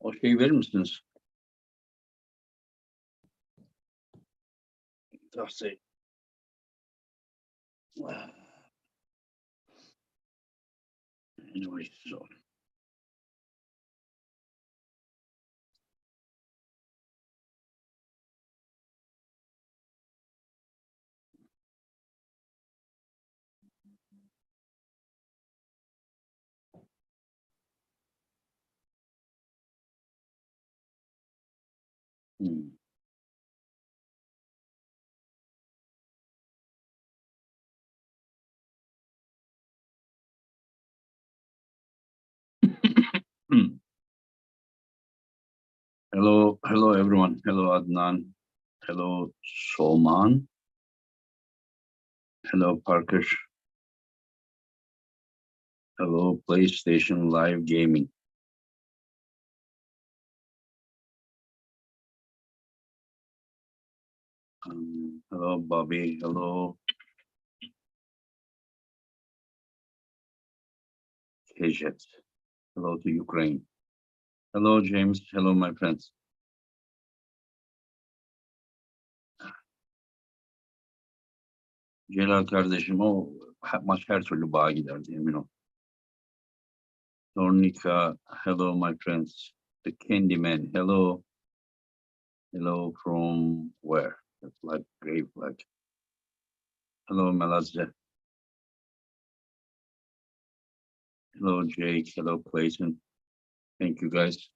O şeyi verir misiniz? Tavsiye. Anyway, so. Hello everyone. Hello Adnan. Hello Solman. Hello Parker. Hello PlayStation Live Gaming. Hello Bobby. Hello Kejet. Hello to Ukraine. Hello James. Hello my friends. Celal kardeşim o maç her türlü bağa giderdi emin ol. Tornika, hello my friends. The Candyman, hello. Hello from where? The flag, gray flag. Hello Melazze. Hello Jake, hello Clayton. Thank you guys.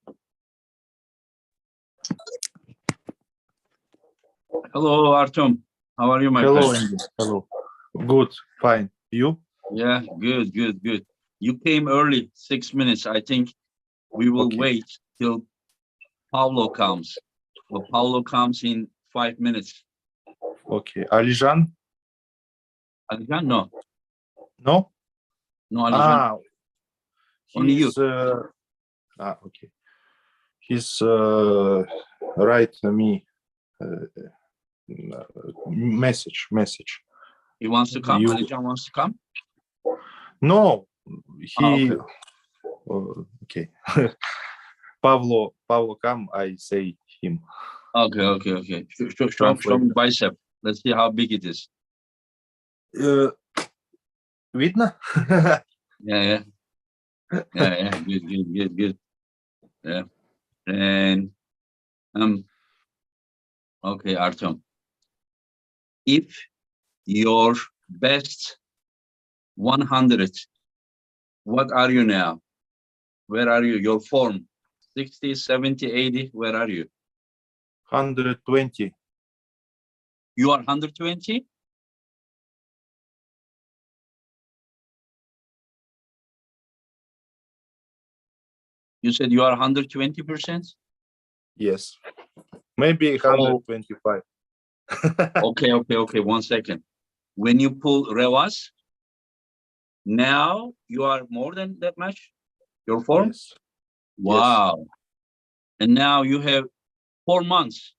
Hello Artem. How are you, my Hello, friend? Andy. Hello. Good, fine. You? Yeah, good. You came early, 6 minutes. I think we will wait till Pablo comes. Well, Pablo comes in 5 minutes. Okay. Alijan? Alijan, no. No? No, Alijan. Only you. Okay. He's write me message. He wants to come? Alijan wants to come? No, he... Okay. Pablo come, I say him. Okay. Show me bicep. Let's see how big it is. Видно? Yeah. Good. Yeah. And okay, Artem. If your best 100, what are you now? Where are you? Your form? 60, 70, 80, where are you? 120. You are 120? You said you are 120%? Yes. Maybe 125. Okay. 1 second. When you pull Revas, now you are more than that much? Your form? Yes. Wow. Yes. And now you have 4 months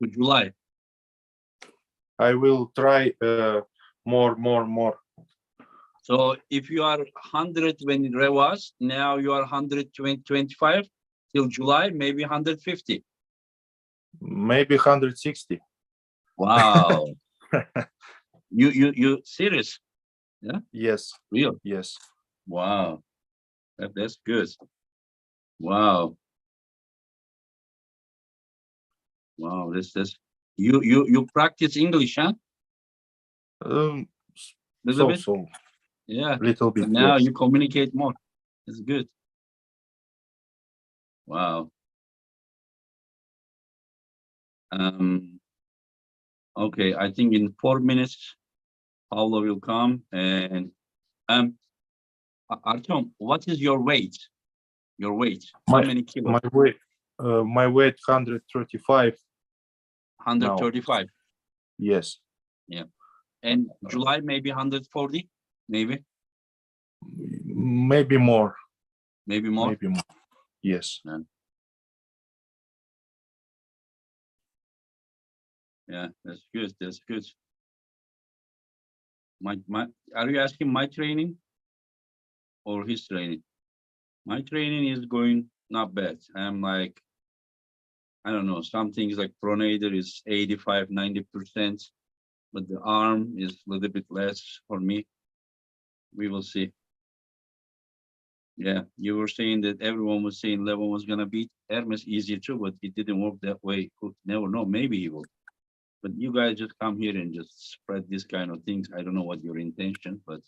to July. I will try more. So if you are 100 when it was, now you are 125 till July, maybe 150. Maybe 160. Wow. You serious? Yeah. Yes. Real. Yes. Wow. That's good. Wow. This. You practice English, huh? Little bit. So. Yeah. Little bit. And now yes. you communicate more. It's good. Wow. Okay, I think in 4 minutes, Paolo will come. And Artyom, what is your weight? Your weight? How many kilos? My weight 135. 135. Now. Yes. Yeah. And July maybe 140, maybe. Maybe more. Maybe more. Maybe more. Yes. Yeah, that's good. That's good. Are you asking my training or his training? My training is going not bad. I'm like, I don't know, some things like pronator is 85, 90%, but the arm is a little bit less for me. We will see. Yeah, you were saying that everyone was saying Levan was gonna beat Hermes easier too, but it didn't work that way. Could never know. Maybe he will. But you guys just come here and just spread this kind of things. I don't know what your intention, but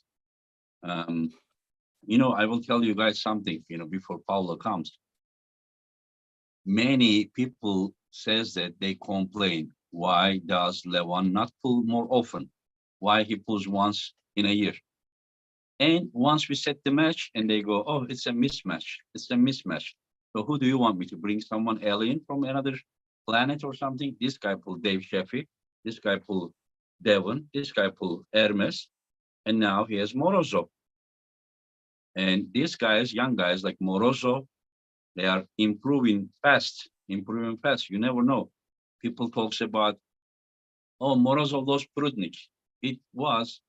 I will tell you guys something, before Paulo comes. Many people says that they complain, why does Levan not pull more often? Why he pulls once in a year? And once we set the match and they go, oh, it's a mismatch. It's a mismatch. So who do you want me to bring? Someone alien from another planet or something? This guy pulled Dave Sheffy. This guy pulled Devon. This guy pulled Hermes. And now he has Morozov. And these guys, young guys like Morozov, they are improving fast. You never know. People talks about, oh, Morozov lost Prudnik. It was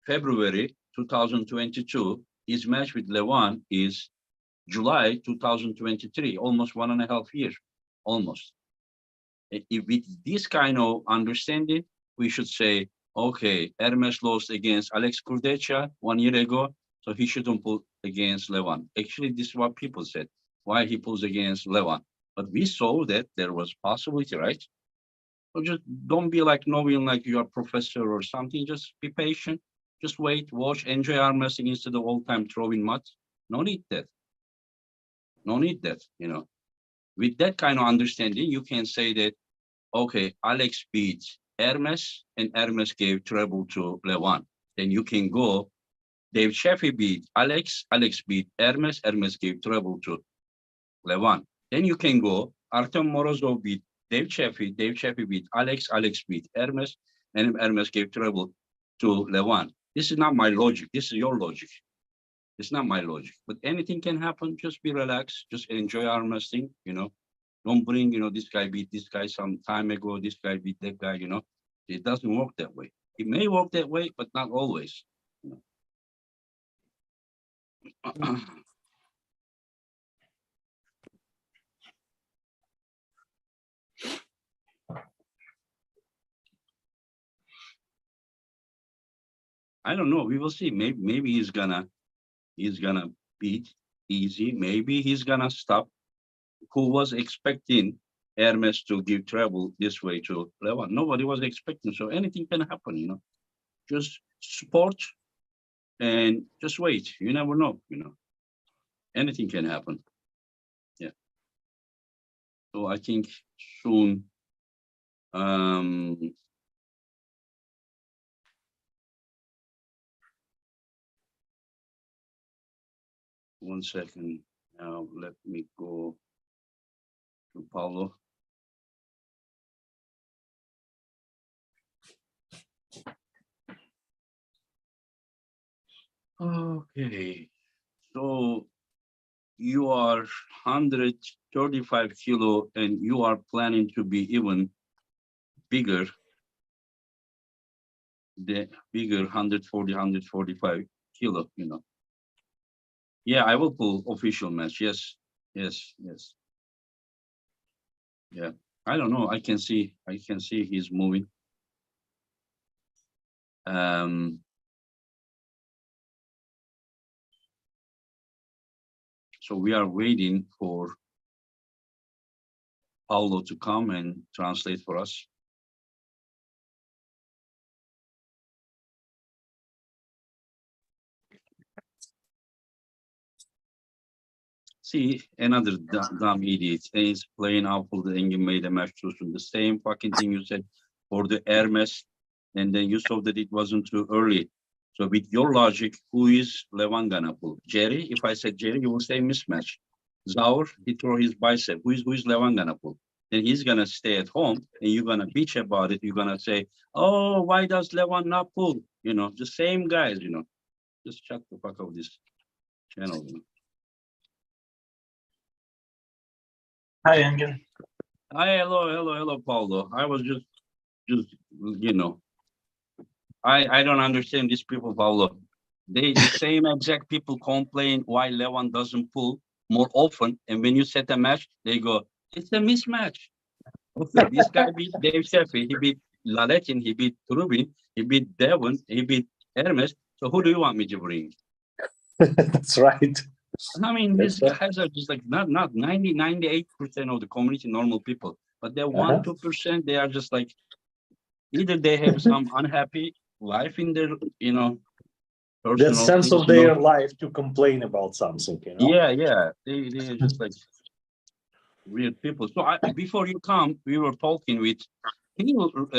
February 2022. His match with Levan is July 2023, almost 1.5 years, almost. If with this kind of understanding, we should say, okay, Hermes lost against Alex Kurdecha 1 year ago, so he shouldn't pull against Levan. Actually, this is what people said, why he pulls against Levan. But we saw that there was possibility, right? So just don't be like knowing like you're a professor or something. Just be patient. Just wait, watch, enjoy arm wrestling instead of all time throwing mud. No need that. No need that, With that kind of understanding, you can say that, okay, Alex beat Hermes and Hermes gave trouble to Levan. Then you can go, Dave Sheffy beat Alex beat Hermes gave trouble to Levan. Then you can go, Artyom Morozov beat Dave Sheffy beat Alex beat Hermes, and Hermes gave trouble to Levan. This is not my logic. This is your logic. It's not my logic. But anything can happen. Just be relaxed. Just enjoy arm wrestling, Don't bring, this guy beat this guy some time ago, this guy beat that guy, It doesn't work that way. It may work that way, but not always. I don't know. We will see. Maybe he's gonna beat easy. Maybe he's gonna stop. Who was expecting Hermes to give trouble this way to Levan? Nobody was expecting. So anything can happen. Just support and just wait. You never know. Anything can happen. Yeah. So I think soon. 1 second. Now let me go to Paulo. Okay. So you are 135 kilo and you are planning to be even bigger. The bigger 140, 145 kilo, Yeah, I will pull official match. Yes. Yeah. I don't know. I can see he's moving. So we are waiting for Paulo to come and translate for us. See, another dumb idiot. And he's playing Apple and you made a match too soon. The same fucking thing you said for the Hermes, and then you saw that it wasn't too early. So with your logic, who is Levan gonna pull? Jerry? If I said Jerry, you will say mismatch. Zaur, he throw his bicep. Who is Levan gonna pull? Then he's gonna stay at home and you're gonna bitch about it. You're gonna say, oh, why does Levan not pull? The same guys, Just shut the fuck up this channel, Hi, Engin. Hi, hello, Paulo. I was just, I don't understand these people, Paulo. The same exact people complain why Levan doesn't pull. more often. And when you set a match, they go, it's a mismatch. Okay, this guy beat Dave Sheffield, he beat Laletin, he beat Trubin, he beat Devon, he beat Hermes. So who do you want me to bring? That's right. I mean, these That's right. guys are just like not 98% of the community normal people, but they're 1-2%. They are just like either they have some unhappy life in their, That personal sense things, of their life to complain about something, Yeah, they are just like weird people. So before you come, we were talking with. Can you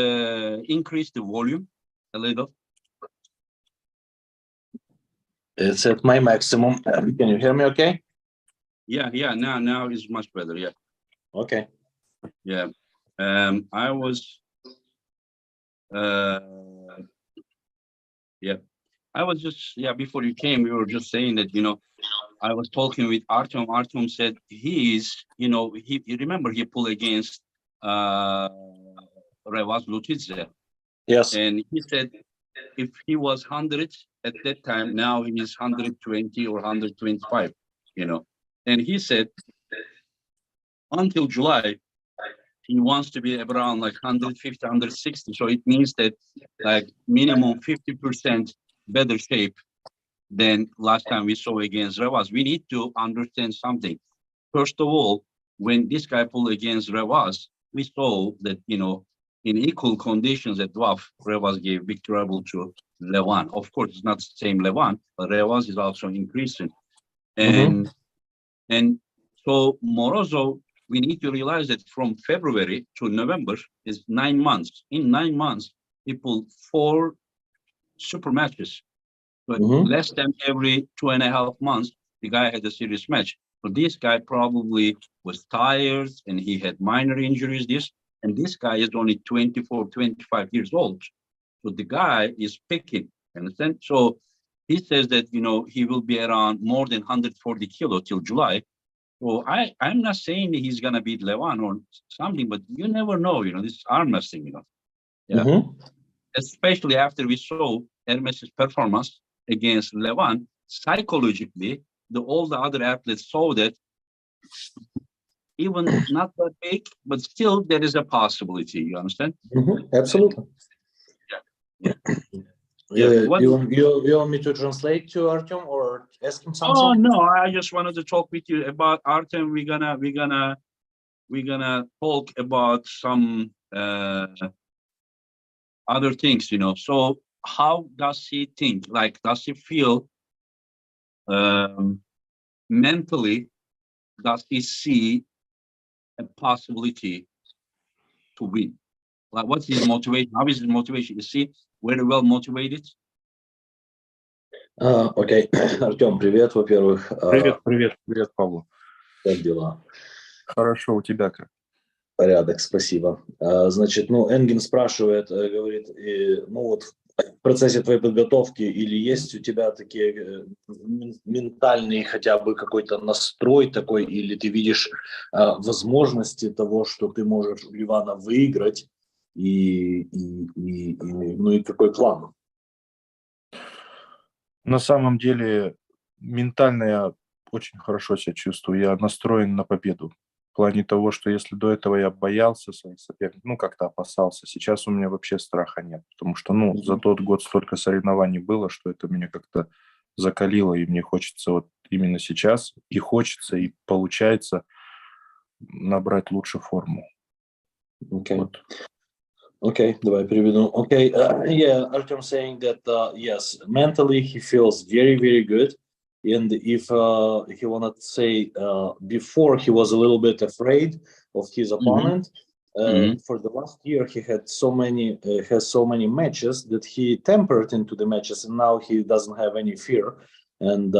increase the volume a little? It's at my maximum. Can you hear me okay? Yeah. Now is much better. Yeah. Okay. Yeah. I was. I was just before you came, we were just saying that I was talking with Artyom. Artyom said he remember he pulled against Revaz Lutidze, Yes. and he said if he was 100 at that time, now he is 120 or 125, and he said until July he wants to be around like 150, 160. So it means that like minimum 50% better shape than last time we saw against Revaz. We need to understand something. First of all, when this guy pulled against Revaz, we saw that, in equal conditions at Dwaf, Revaz gave big trouble to Levan. Of course, it's not the same Levan, but Revaz is also increasing. And so Morozov, we need to realize that from February to November is 9 months. In 9 months, he pulled 4 super matches. But less than every 2.5 months, the guy had a serious match. So this guy probably was tired and he had minor injuries, and this guy is only 24, 25 years old. So the guy is picking, understand? So he says that, he will be around more than 140 kilo till July. So I'm not saying that he's going to beat Levan or something, but you never know, this arm wrestling, Yeah. Especially after we saw Hermes' performance against Levan, psychologically, all the other athletes saw that even not that big, but still there is a possibility. You understand? Absolutely. Yeah. You want me to translate to Artyom or ask him something? Oh no, I just wanted to talk with you about Artem. We're gonna talk about some other things, So how does he think? Like, does he feel mentally? Does he see a possibility to win? Like, what's his motivation? How is his motivation? Is he very well motivated? Окей. Артем, привет, во-первых. Привет, Павлу. Как дела? Хорошо, у тебя как? Порядок, спасибо. Значит, Энгин спрашивает, говорит, вот в процессе твоей подготовки или есть у тебя такие ментальный хотя бы какой-то настрой такой, или ты видишь возможности того, что ты можешь у Ливана выиграть, и какой план? На самом деле, ментально я очень хорошо себя чувствую. Я настроен на победу. В плане того, что если до этого я боялся своих соперников, как-то опасался, сейчас у меня вообще страха нет. Потому что, за тот год столько соревнований было, что это меня как-то закалило, и мне хочется вот именно сейчас, и хочется, и получается набрать лучше форму. Okay, давай переведу. Okay, Artyom saying that yes, mentally he feels very, very good, and if he wanted to say before he was a little bit afraid of his opponent. For the last year he had so many matches that he tempered into the matches, and now he doesn't have any fear, and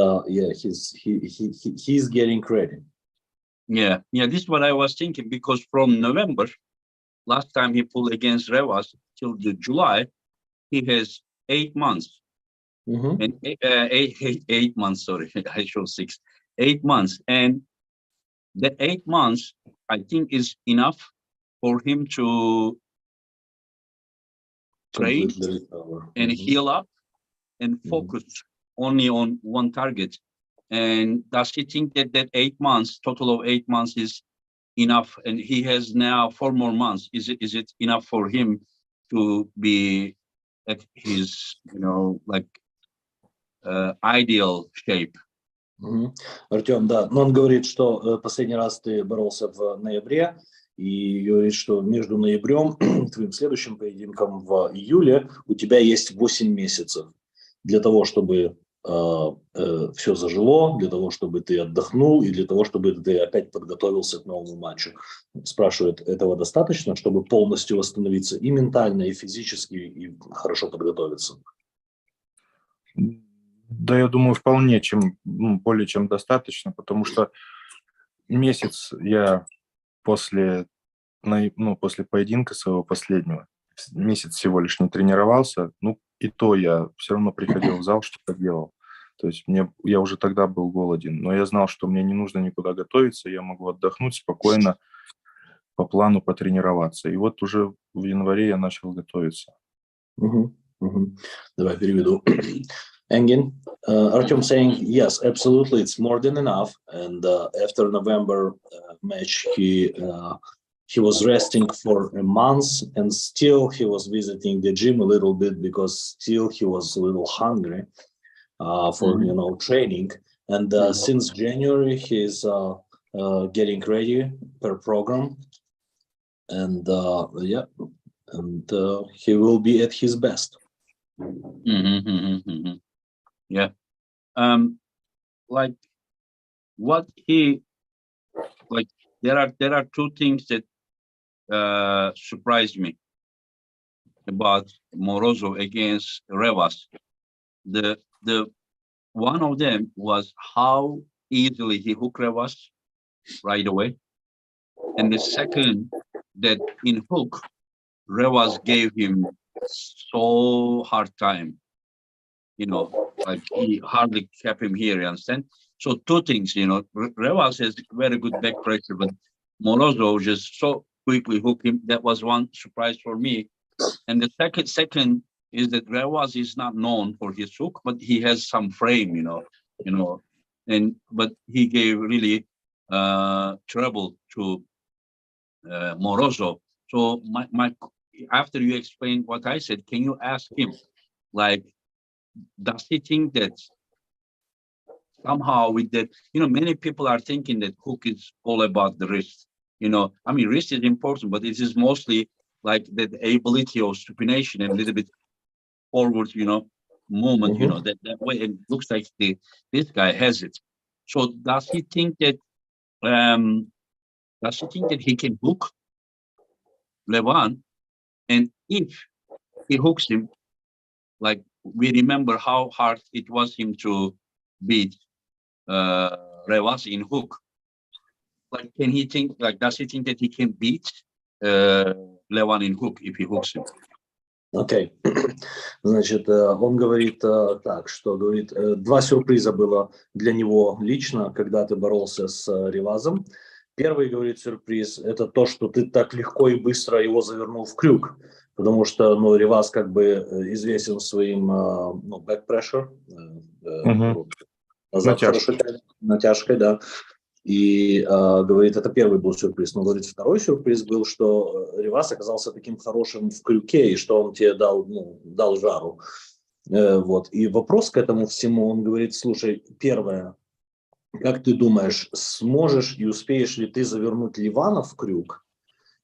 he's getting ready. Yeah, this is what I was thinking, because from November, last time he pulled against Revaz, till the July, he has 8 months. And 8 months, sorry, I showed 6. 8 months. And the 8 months, I think, is enough for him to train and heal up and focus only on one target. And does he think that that 8 months, total of 8 months, is enough? And he has now 4 more months. Is it enough for him to be at his, like ideal shape? Артем, да, но он говорит, что последний раз ты боролся в ноябре, и говорит, что между ноябрем и твоим следующим поединком в июле у тебя есть 8 месяцев для того, чтобы все зажило, для того, чтобы ты отдохнул и для того, чтобы ты опять подготовился к новому матчу. Спрашивает, этого достаточно, чтобы полностью восстановиться и ментально, и физически, и хорошо подготовиться? Да, я думаю, вполне, более чем достаточно, потому что месяц я после поединка своего последнего, месяц всего лишь не тренировался, и то я все равно приходил в зал, что-то делал. То есть я уже тогда был голоден, но я знал, что мне не нужно никуда готовиться, я могу отдохнуть спокойно, по плану потренироваться. И вот уже в январе я начал готовиться. Давай переведу. Engin, Artyom saying, yes, absolutely, it's more than enough. And after November match, he was resting for a month, and still he was visiting the gym a little bit because still he was a little hungry for training. And since January, he's getting ready per program, and he will be at his best. Yeah. Like what he like. There are two things that surprised me about Morozov against Revas. The one of them was how easily he hooked Revas right away, and the second, that in hook, Revas gave him so hard time. Like he hardly kept him here, you understand? So two things, Revas has very good back pressure, but Morozov just so quickly hooked him. That was one surprise for me. And the second is that Revas is not known for his hook, but he has some frame, but he gave really trouble to Morozov. So my after you explain what I said, can you ask him, like, does he think that somehow with that, many people are thinking that hook is all about the wrist. Wrist is important, but it is mostly like the ability of supination and a little bit forward, movement, that way. It looks like this guy has it. So does he think that he can hook Levan? And if he hooks him, like we remember how hard it was him to beat Revas in hook. Like, can he think, like, does he think that he can beat Levan in hook if he hooks him? Окей. Значит, он говорит так, что говорит, два сюрприза было для него лично, когда ты боролся с Ревазом. Первый, говорит, сюрприз, это то, что ты так легко и быстро его завернул в крюк, потому что, Реваз как бы известен своим, back pressure, натяжкой, да. И говорит, это первый был сюрприз. Но, говорит, второй сюрприз был, что Ревас оказался таким хорошим в крюке, и что он тебе дал жару. Вот. И вопрос к этому всему, он говорит, слушай, первое, как ты думаешь, сможешь и успеешь ли ты завернуть Левана в крюк?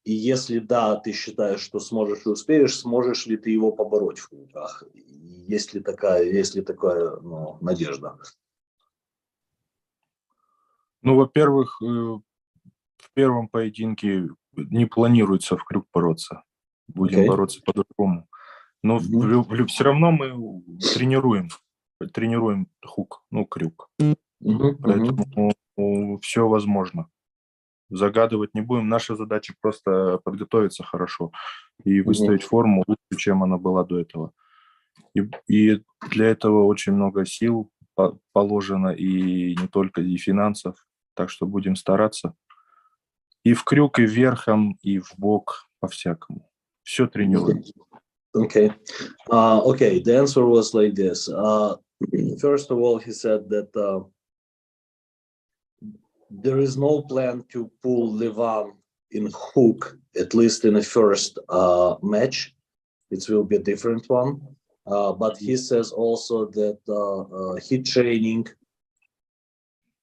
И если да, ты считаешь, что сможешь и успеешь, сможешь ли ты его побороть в крюках? Есть ли такая надежда? Во-первых, в первом поединке не планируется в крюк бороться. Будем бороться по-другому. Но все равно мы тренируем хук, крюк. Поэтому все возможно. Загадывать не будем. Наша задача просто подготовиться хорошо и выставить форму лучше, чем она была до этого. И для этого очень много сил положено, и не только и финансов. Так что будем стараться. И в крюк, и верхом, и в бок, по-всякому. Все тренируем. Okay. The answer was like this. First of all, he said that there is no plan to pull Levan in hook, at least in the first match. It will be a different one. But he says also that he training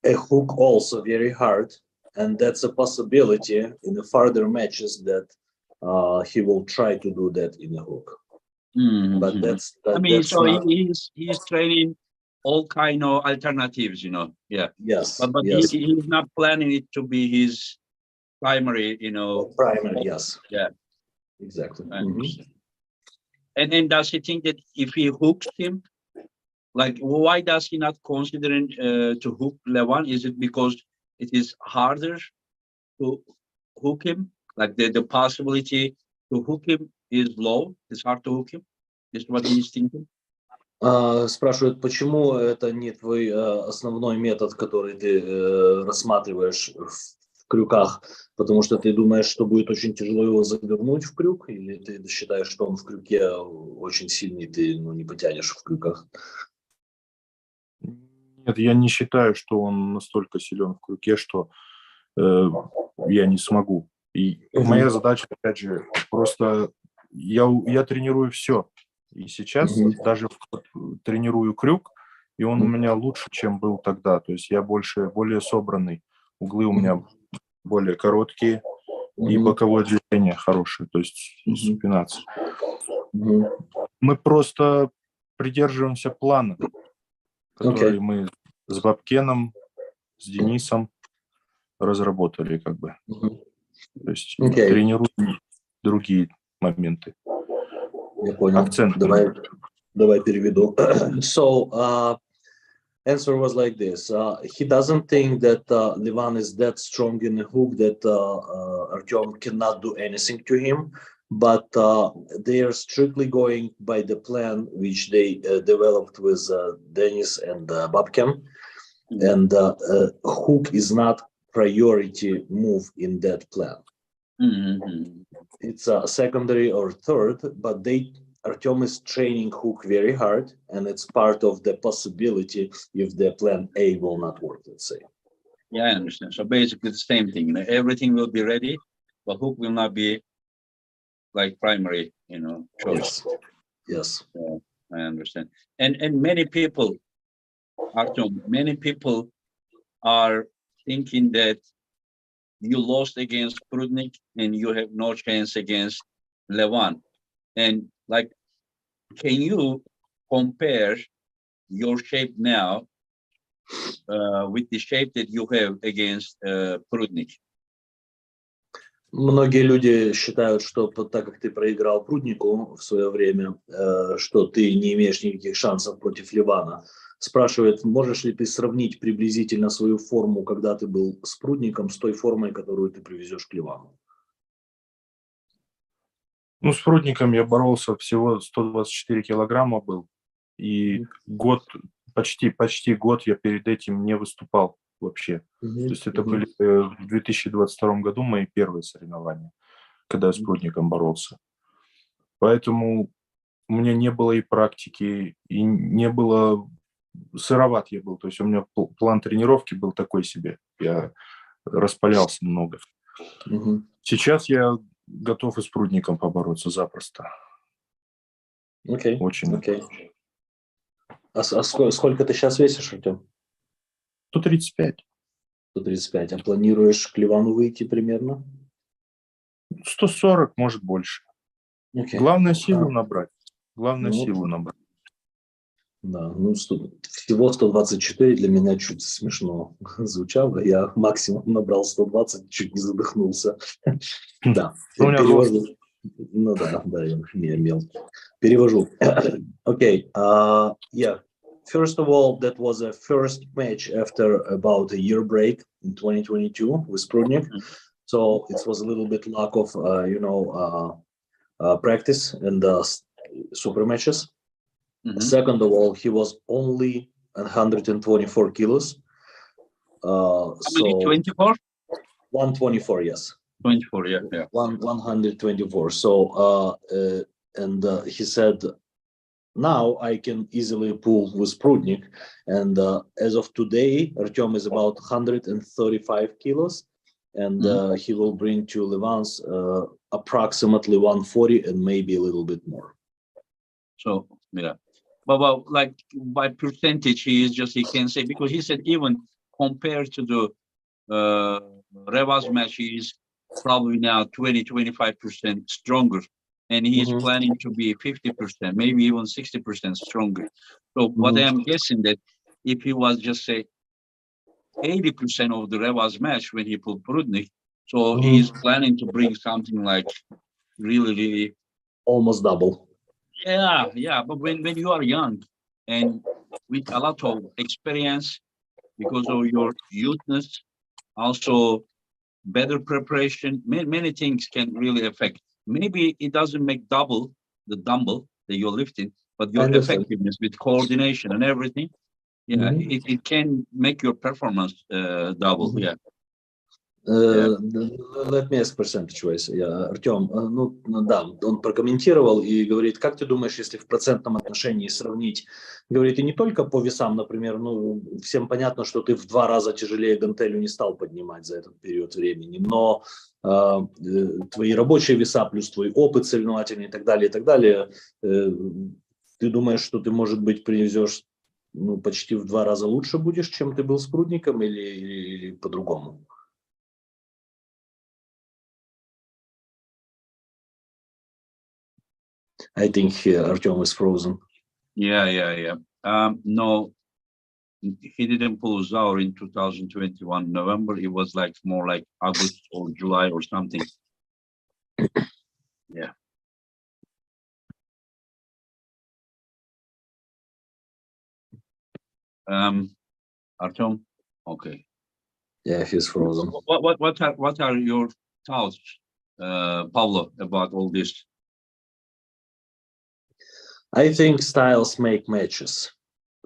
a hook also very hard, and that's a possibility in the further matches that he will try to do that in a hook. But that's I mean, that's so not, he's training all kind of alternatives, Yeah. yes, But yes, he's not planning it to be his primary, primary, yes, Yeah. exactly. I understand. And then does he think that if he hooks him, like why does he not considering to hook Levan? Is it because it is harder to hook him? Like the possibility to hook him is low. It's hard to hook him. Is what he's thinking. Спрашивают, почему это не твой основной метод, который ты рассматриваешь в крюках, потому что ты думаешь, что будет очень тяжело его завернуть в крюк, или ты считаешь, что он в крюке очень сильный, ты не потянешь в крюках? Нет, я не считаю, что он настолько силен в крюке, что я не смогу. И моя задача, опять же, просто я тренирую все. И сейчас даже тренирую крюк, и он у меня лучше, чем был тогда. То есть я более собранный. Углы у меня более короткие, и боковое движение хорошее, то есть супинация. Мы просто придерживаемся плана, который мы с Бабкеном, с Денисом разработали, как бы. То есть тренируем другие моменты. Я понял. Давай переведу. So, answer was like this. He doesn't think that Levan is that strong in the hook that Artyom cannot do anything to him, but they are strictly going by the plan which they developed with Denis and Babkin. And hook is not priority move in that plan. It's a secondary or third, but Artyom is training hook very hard, and it's part of the possibility if the plan A will not work, let's say. Yeah, I understand. So basically the same thing. Everything will be ready, but hook will not be like primary, choice. Yes. Yeah, I understand. And many people, Artyom, many people are thinking that you lost against Prudnik and you have no chance against Levan. And like, can you compare your shape now with the shape that you have against Prudnik? Многие люди считают, что так как ты проиграл Пруднику в свое время, что ты не имеешь никаких шансов против Левана. Спрашивает, можешь ли ты сравнить приблизительно свою форму, когда ты был с Прудником, с той формой, которую ты привезешь к Левану? Ну, с Прудником я боролся всего 124 килограмма был. И почти год я перед этим не выступал вообще. То есть это были в 2022 году мои первые соревнования, когда я с Прудником боролся. Поэтому у меня не было и практики, и не было... Сыроват я был. То есть у меня план тренировки был такой себе. Я распалялся много. Сейчас я готов и с Прудником побороться запросто. Очень. А сколько ты сейчас весишь, Артем? 135. 135. А планируешь к Левану выйти примерно? 140, может больше. Главное силу набрать. Силу набрать. Да, всего 124 для меня чуть смешно звучало. Я максимум набрал 120, чуть не задохнулся. Да, перевожу. Ну да, я мелкий. Перевожу. Okay, yeah. First of all, that was a first match after about a year break in 2022 with Prudnik. So it was a little bit lack of, practice and super matches. Second of all, he was only 124 kilos. How many, 24? 124, yes. 24, yeah. 124. So, and he said now I can easily pull with Prudnik. And as of today, Artyom is about 135 kilos. And he will bring to Levan's approximately 140 and maybe a little bit more. So, yeah. But like by percentage, he can say, because he said even compared to the Revaz match, he is probably now 20-25% stronger. And he is planning to be 50%, maybe even 60% stronger. So what I am guessing that if he was just say 80% of the Revaz match when he pulled Prudnik, so he is planning to bring something like really almost double. Yeah. But when you are young and with a lot of experience, because of your youthness, also better preparation, many things can really affect. Maybe it doesn't make double the dumbbell that you're lifting, but your effectiveness with coordination and everything, it can make your performance double. Let me ask percentage-wise. Артем, да, он прокомментировал и говорит, как ты думаешь, если в процентном отношении сравнить, говорит, и не только по весам, например, всем понятно, что ты в 2 раза тяжелее гантелью не стал поднимать за этот период времени, но твои рабочие веса плюс твой опыт соревновательный и так далее, ты думаешь, что ты, может быть, привезешь почти в 2 раза лучше будешь, чем ты был с Прудником, или по-другому? I think Artyom is frozen. Yeah. No, he didn't pull Zaur in 2021 November. It was like more like August or July or something. Yeah. Artyom, okay. Yeah, he's frozen. What are your thoughts, Pavlo, about all this? I think styles make matches.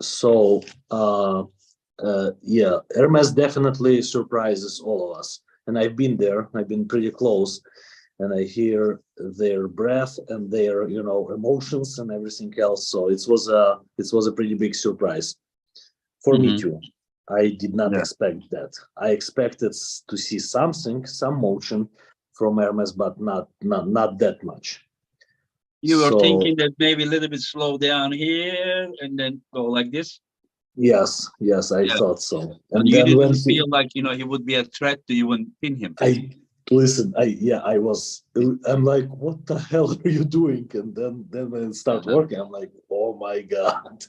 So, Hermes definitely surprises all of us. And I've been there, I've been pretty close, and I hear their breath and their, emotions and everything else. So it was a pretty big surprise for me too. I did not expect that. I expected to see some motion from Hermes, but not that much. You were thinking that maybe a little bit slow down here and then go like this? Yes, I thought so. And you didn't feel like, he would be a threat to you and pin him? I'm like, what the hell are you doing? And then when it started working, I'm like, oh my God.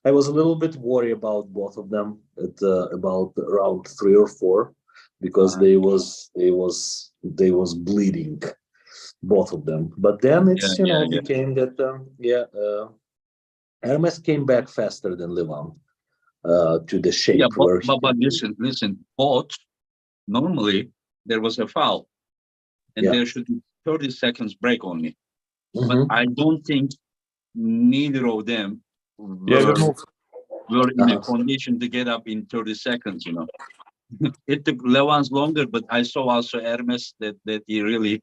I was a little bit worried about both of them at about round 3 or 4, because they was bleeding, both of them. But then it's became that Hermes came back faster than Levan to the shape. But listen, both normally there was a foul, and there should be 30 seconds break only. But I don't think neither of them were in a condition to get up in 30 seconds. It took Levan's longer, but I saw also Hermes that he really.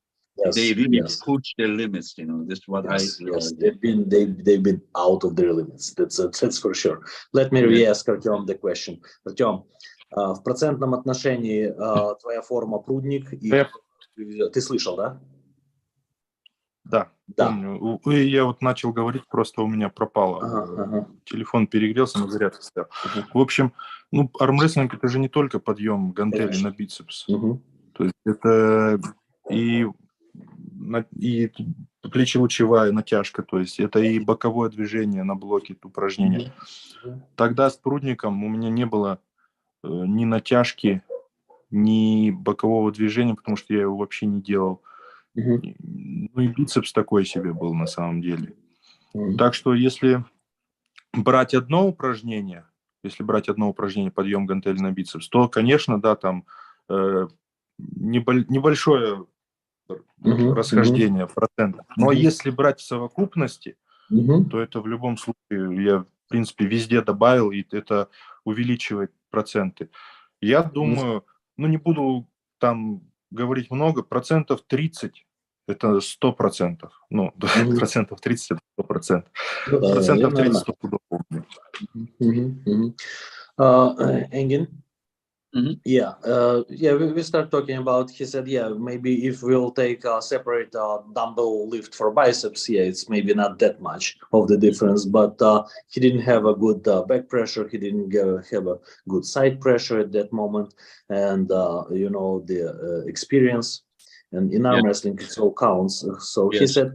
They really pushed their limits, This is what they've been out of their limits. That's for sure. Let me re-ask Artyom the question. Artyom, в процентном отношении твоя форма Прудник и ты слышал, да? Да, помню. Я вот начал говорить, просто у меня пропало. Телефон перегрелся, на зарядке стоял. В общем, армрестлинг — это же не только подъем гантели на бицепс. То есть это и плечелучевая натяжка, то есть это и боковое движение на блоке упражнения. Тогда с Прудником у меня не было ни натяжки, ни бокового движения, потому что я его вообще не делал. И бицепс такой себе был на самом деле. Так что если брать одно упражнение, подъем гантели на бицепс, то, конечно, да, там небольшое расхождение процентов. Но если брать в совокупности, то это в любом случае я, в принципе, везде добавил, и это увеличивает проценты. Я думаю, не буду там говорить много, 30% Это 100%. Ну, процентов 30 это 100%. Ну да, Процентов наверное, 30 стопудово. Engin? Mhm. Yeah, we start talking about, he said, yeah, maybe if we'll take a separate dumbbell lift for biceps, yeah, it's maybe not that much of the difference, but he didn't have a good back pressure, he didn't have a good side pressure at that moment, and, you know, the experience, and in arm Yeah. wrestling, it all counts. So he Yes. said,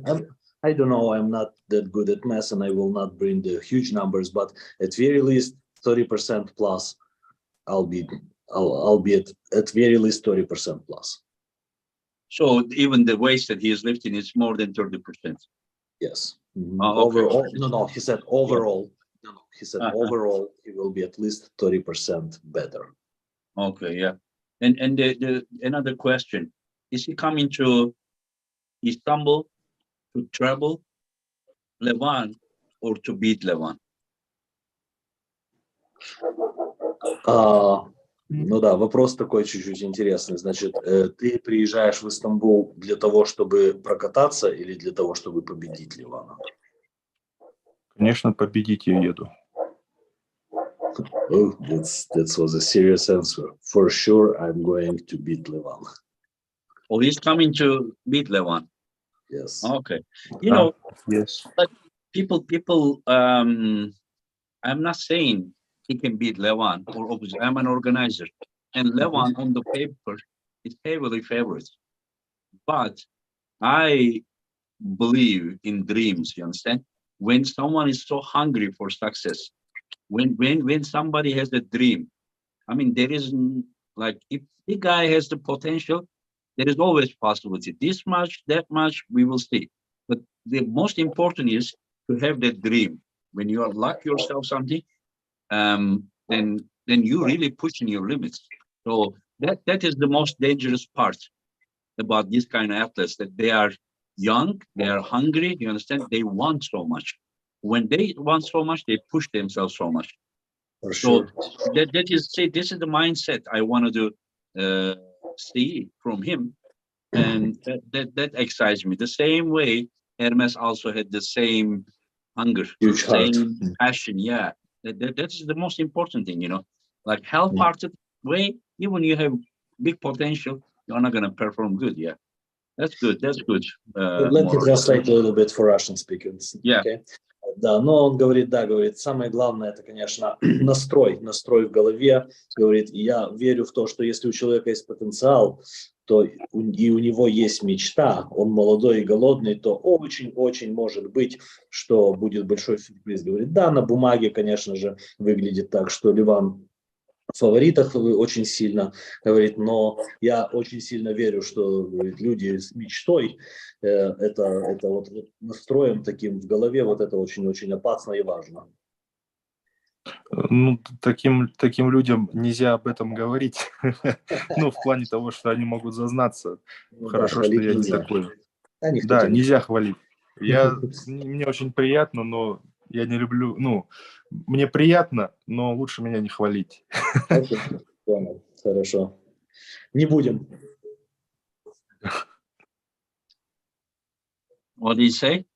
I don't know, I'm not that good at math, and I will not bring the huge numbers, but at very least 30% plus, I'll be at very least 30% plus. So even the weights that he is lifting is more than 30%. Yes. Oh, okay. Overall, no, he said overall. No, he said Uh-huh. overall, he will be at least 30% better. Okay, yeah. And the another question, is he coming to Istanbul to travel Levan or to beat Levan? Ну да, вопрос такой чуть-чуть интересный. Значит, ты приезжаешь в Истамбул для того, чтобы прокататься или для того, чтобы победить Ливана? Конечно, победить я еду. Oh, that was a serious answer. For sure, I'm going to beat Levan. Or he's coming to beat Levan? Yes. Okay. You know, Yes. people, I'm not saying he can beat Levan, or obviously I'm an organizer. And Levan on the paper is heavily favored. But I believe in dreams, you understand? When someone is so hungry for success, when somebody has a dream, I mean, there is like, if the guy has the potential, there is always possibility. This much, that much, we will see. But the most important is to have that dream. When you are lock yourself something, then you really pushing your limits. So that is the most dangerous part about these kind of athletes, that they are young, they are hungry, you understand? They want so much. When they want so much, they push themselves so much. For So sure. that is, say, this is the mindset I wanted to see from him, and that excites me. The same way Hermes also had the same hunger, Huge heart. same passion. Yeah, that is the most important thing, you know. Like half-hearted way, even you have big potential, you're not gonna perform good. Yeah, that's good. That's good. Let me Morozov. translate a little bit for Russian speakers. Yeah. Okay? Да, но он говорит, да, говорит, самое главное, это, конечно, настрой в голове. Говорит, я верю в то, что если у человека есть потенциал, то и у него есть мечта, он молодой и голодный, то очень-очень может быть, что будет большой сюрприз. Говорит, да, на бумаге, конечно же, выглядит так, что Ливан в фаворитах очень сильно, говорит, но я очень сильно верю, что, говорит, люди с мечтой, это вот настроем таким в голове, вот это очень-очень опасно и важно. Ну, таким людям нельзя об этом говорить. Ну, в плане того, что они могут зазнаться. Хорошо, что я не такой. Да, нельзя хвалить. Мне очень приятно, но я не люблю, ну, мне приятно, но лучше меня не хвалить. Окей, понял, хорошо. Не будем. What did he say?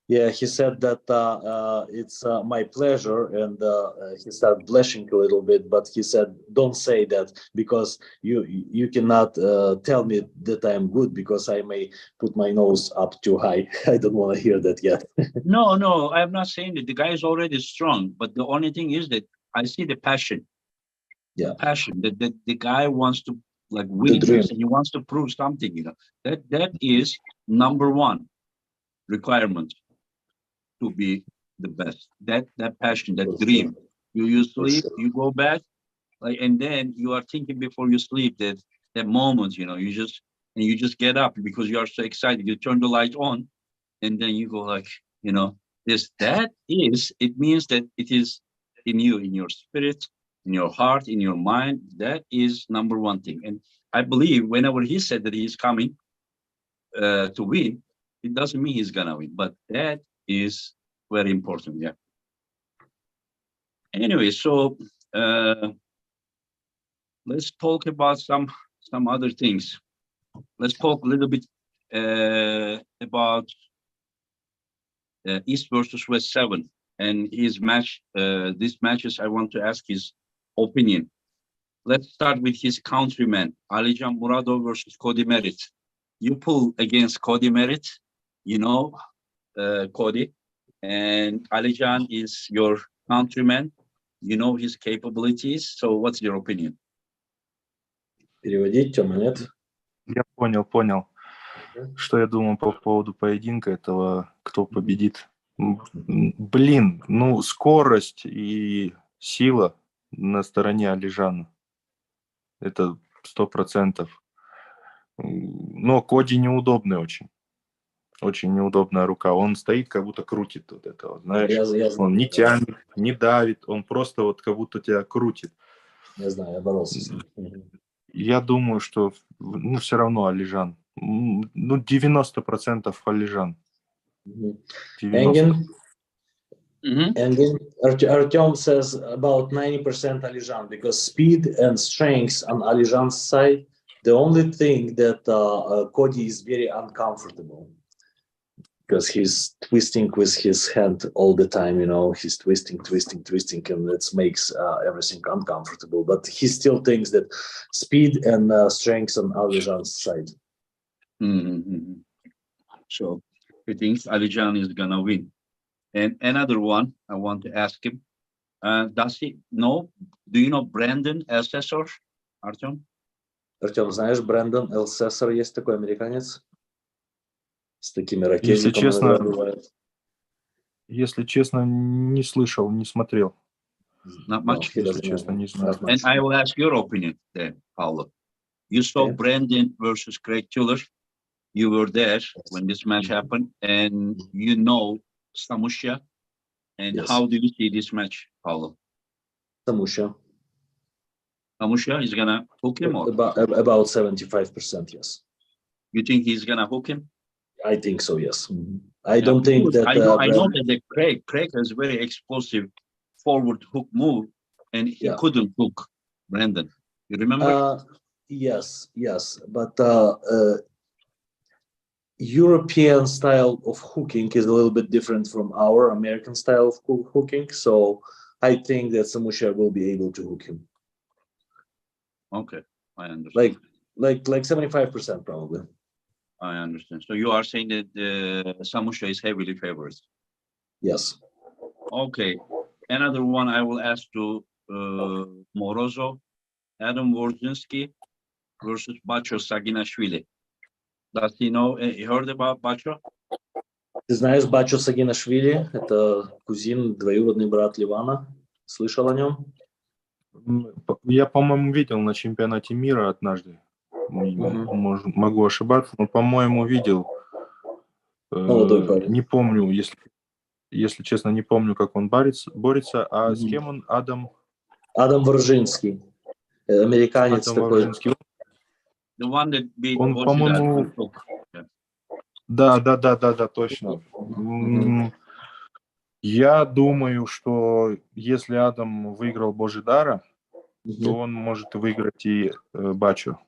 Yeah, he said that it's my pleasure, and he started blushing a little bit, but he said, don't say that, because you cannot tell me that I'm good, because I may put my nose up too high. I don't want to hear that yet. No, I'm not saying that. The guy is already strong, but the only thing is that I see the passion. Yeah. Passion that the guy wants to like win this, and he wants to prove something, you know. That is number one requirement to be the best. That passion, that dream. You sleep, you go back, like, and then you are thinking before you sleep that moment, you know, you just get up because you are so excited. You turn the light on, and then you go like, you know, it means that it is in you, in your spirit, in your heart, in your mind. That is number one thing. And I believe whenever he said that he's coming to win, it doesn't mean he's gonna win, but that is very important. Yeah. Anyway, so let's talk about some other things. Let's talk a little bit about East versus West 7 and his match. These matches, I want to ask his opinion. Let's start with his countryman, Artyom Morozov versus Cody Merritt. You pull against Cody Merritt, you know, Cody, and Artyom is your countryman. You know his capabilities. So what's your opinion? Переводить, Тёма, нет? Я понял. Что я думаю по поводу поединка этого, кто победит. Блин, ну, скорость и сила на стороне Алижана. Это 100%. Но Коди неудобный очень. Очень неудобная рука. Он стоит, как будто крутит вот это, вот, знаешь. Я знаю, Он не да. тянет, не давит, он просто вот как будто тебя крутит. Я знаю, я боролся с ним. Я думаю, что ну, все равно Алижан. Ну, 90% Алижан. 90%. Engin? Engin? Artyom says about 90% Alijan, because speed and strength on Alijan's side, the only thing that Cody is very uncomfortable, because he's twisting with his hand all the time, you know, he's twisting, and that makes everything uncomfortable. But he still thinks that speed and strength on Alijan's side. So he thinks Artyom is gonna win. And another one, I want to ask him, does he know, do you know Brandon Elsesser, Artyom? Артем, знаешь, Брэндон Элсессор есть такой американец? С такими Если ракетиками честно, бывает. Если честно, не слышал, не смотрел. Not No, much. he Если doesn't честно, know. не знаю. Not And much. I will ask your opinion then, Paulo. You saw Okay. Brandon versus Craig Tiller. You were there when this match happened, and you know Samusha. And Yes. how do you see this match, Paulo? Samusha. Samusha is gonna hook him, or About 75%, yes. you think he's gonna hook him? I think so, yes. I Yeah, don't think because that... I know that the Craig has very explosive forward hook move, and he couldn't hook Brandon. You remember? Yes. But European style of hooking is a little bit different from our American style of hooking. So I think that Samusha will be able to hook him. Okay, I understand. Like 75% probably. I understand. So you are saying that Samusha is heavily favored. Yes. Okay. Another one I will ask to Morozov, Adam Wojcinski versus Bacho Saginashvili. Does he know? He heard about Bacho? Ты знаешь Бачо Сагинашвили? Это кузин, двоюродный брат Левана. Слышал о нем? Я, по-моему, видел на чемпионате мира однажды. Могу ошибаться, но, по-моему, видел. Молодой парень. Не помню, если честно, не помню, как он борется. А с кем он? Адам Воржинский. Американец Адам такой. Воржинский. The one that beat Он, по-моему... Да, точно. Я думаю, что если Адам выиграл Божидара, то он может выиграть и Бачо.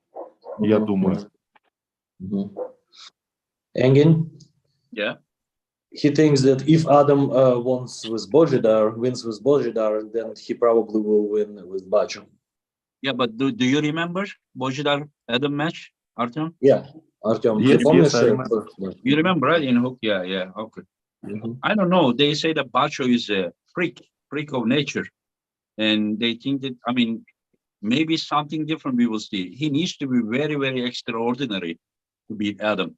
Я думаю. Engin? Yeah. He thinks that if Adam wins with Bojidar, then he probably will win with Bacho. Yeah, but do you remember Bojidar Adam match, Artem? Yeah, Artyom, Yes, помнишь? I remember. You remember, right? In hook, yeah, okay. I don't know. They say that Bacho is a freak of nature, and they think that, I mean, maybe something different we will see. He needs to be very, very extraordinary to beat Adam.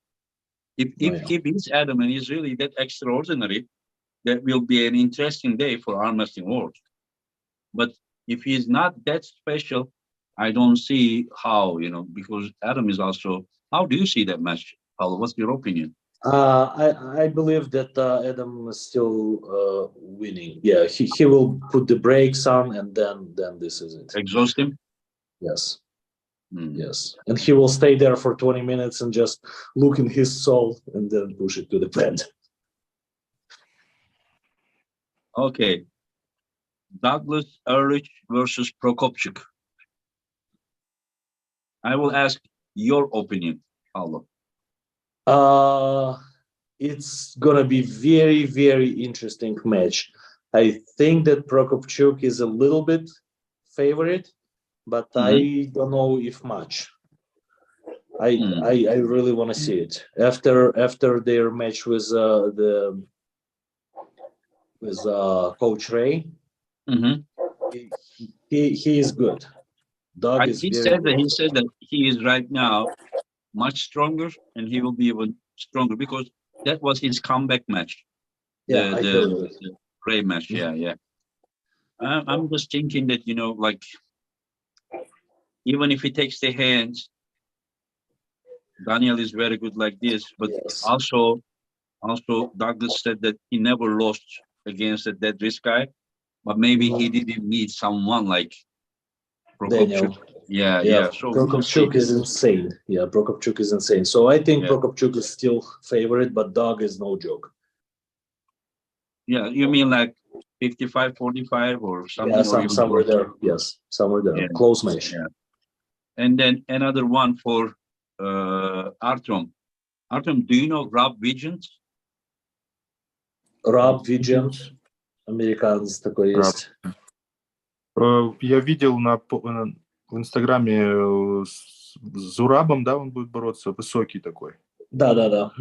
If he beats Adam and he's really that extraordinary, that will be an interesting day for arm wrestling world. But if he's not that special, I don't see how, because Adam is also. How do you see that match, Paulo? What's your opinion? I believe that Adam is still winning. Yeah, he will put the brakes on, and then this is it. Exhaust him? Yes. Yes. And he will stay there for 20 minutes and just look in his soul and then push it to the bed. Okay. Douglas Ehrlich versus Prokopchuk. I will ask your opinion, Paulo. It's gonna be very, very interesting match. I think that Prokopchuk is a little bit favorite, but I don't know if much. I really want to see it after their match with Coach Ray. He is good. Doug is He very said good. that he is right now much stronger, and he will be even stronger because that was his comeback match. Yeah, I heard it. The Ray match. Yeah. I'm just thinking that, like, even if he takes the hands, Daniel is very good like this. But Yes. also Douglas said that he never lost against a dead risk guy, but maybe he didn't meet someone like Prokopchuk. Daniel. Yeah. So Prokopchuk is insane. Yeah, Prokopchuk is insane. So I think Prokopchuk is still favorite, but Doug is no joke. Yeah, you mean like 55-45 or something? Yeah, somewhere there. Yes, somewhere there. Yeah. Close match. Yeah. And then another one for Artyom. Artyom, do you know Rob Vigent? Rob Vigent, американец такой есть. Я видел в Инстаграме с Зурабом, да, он будет бороться, высокий такой. Да.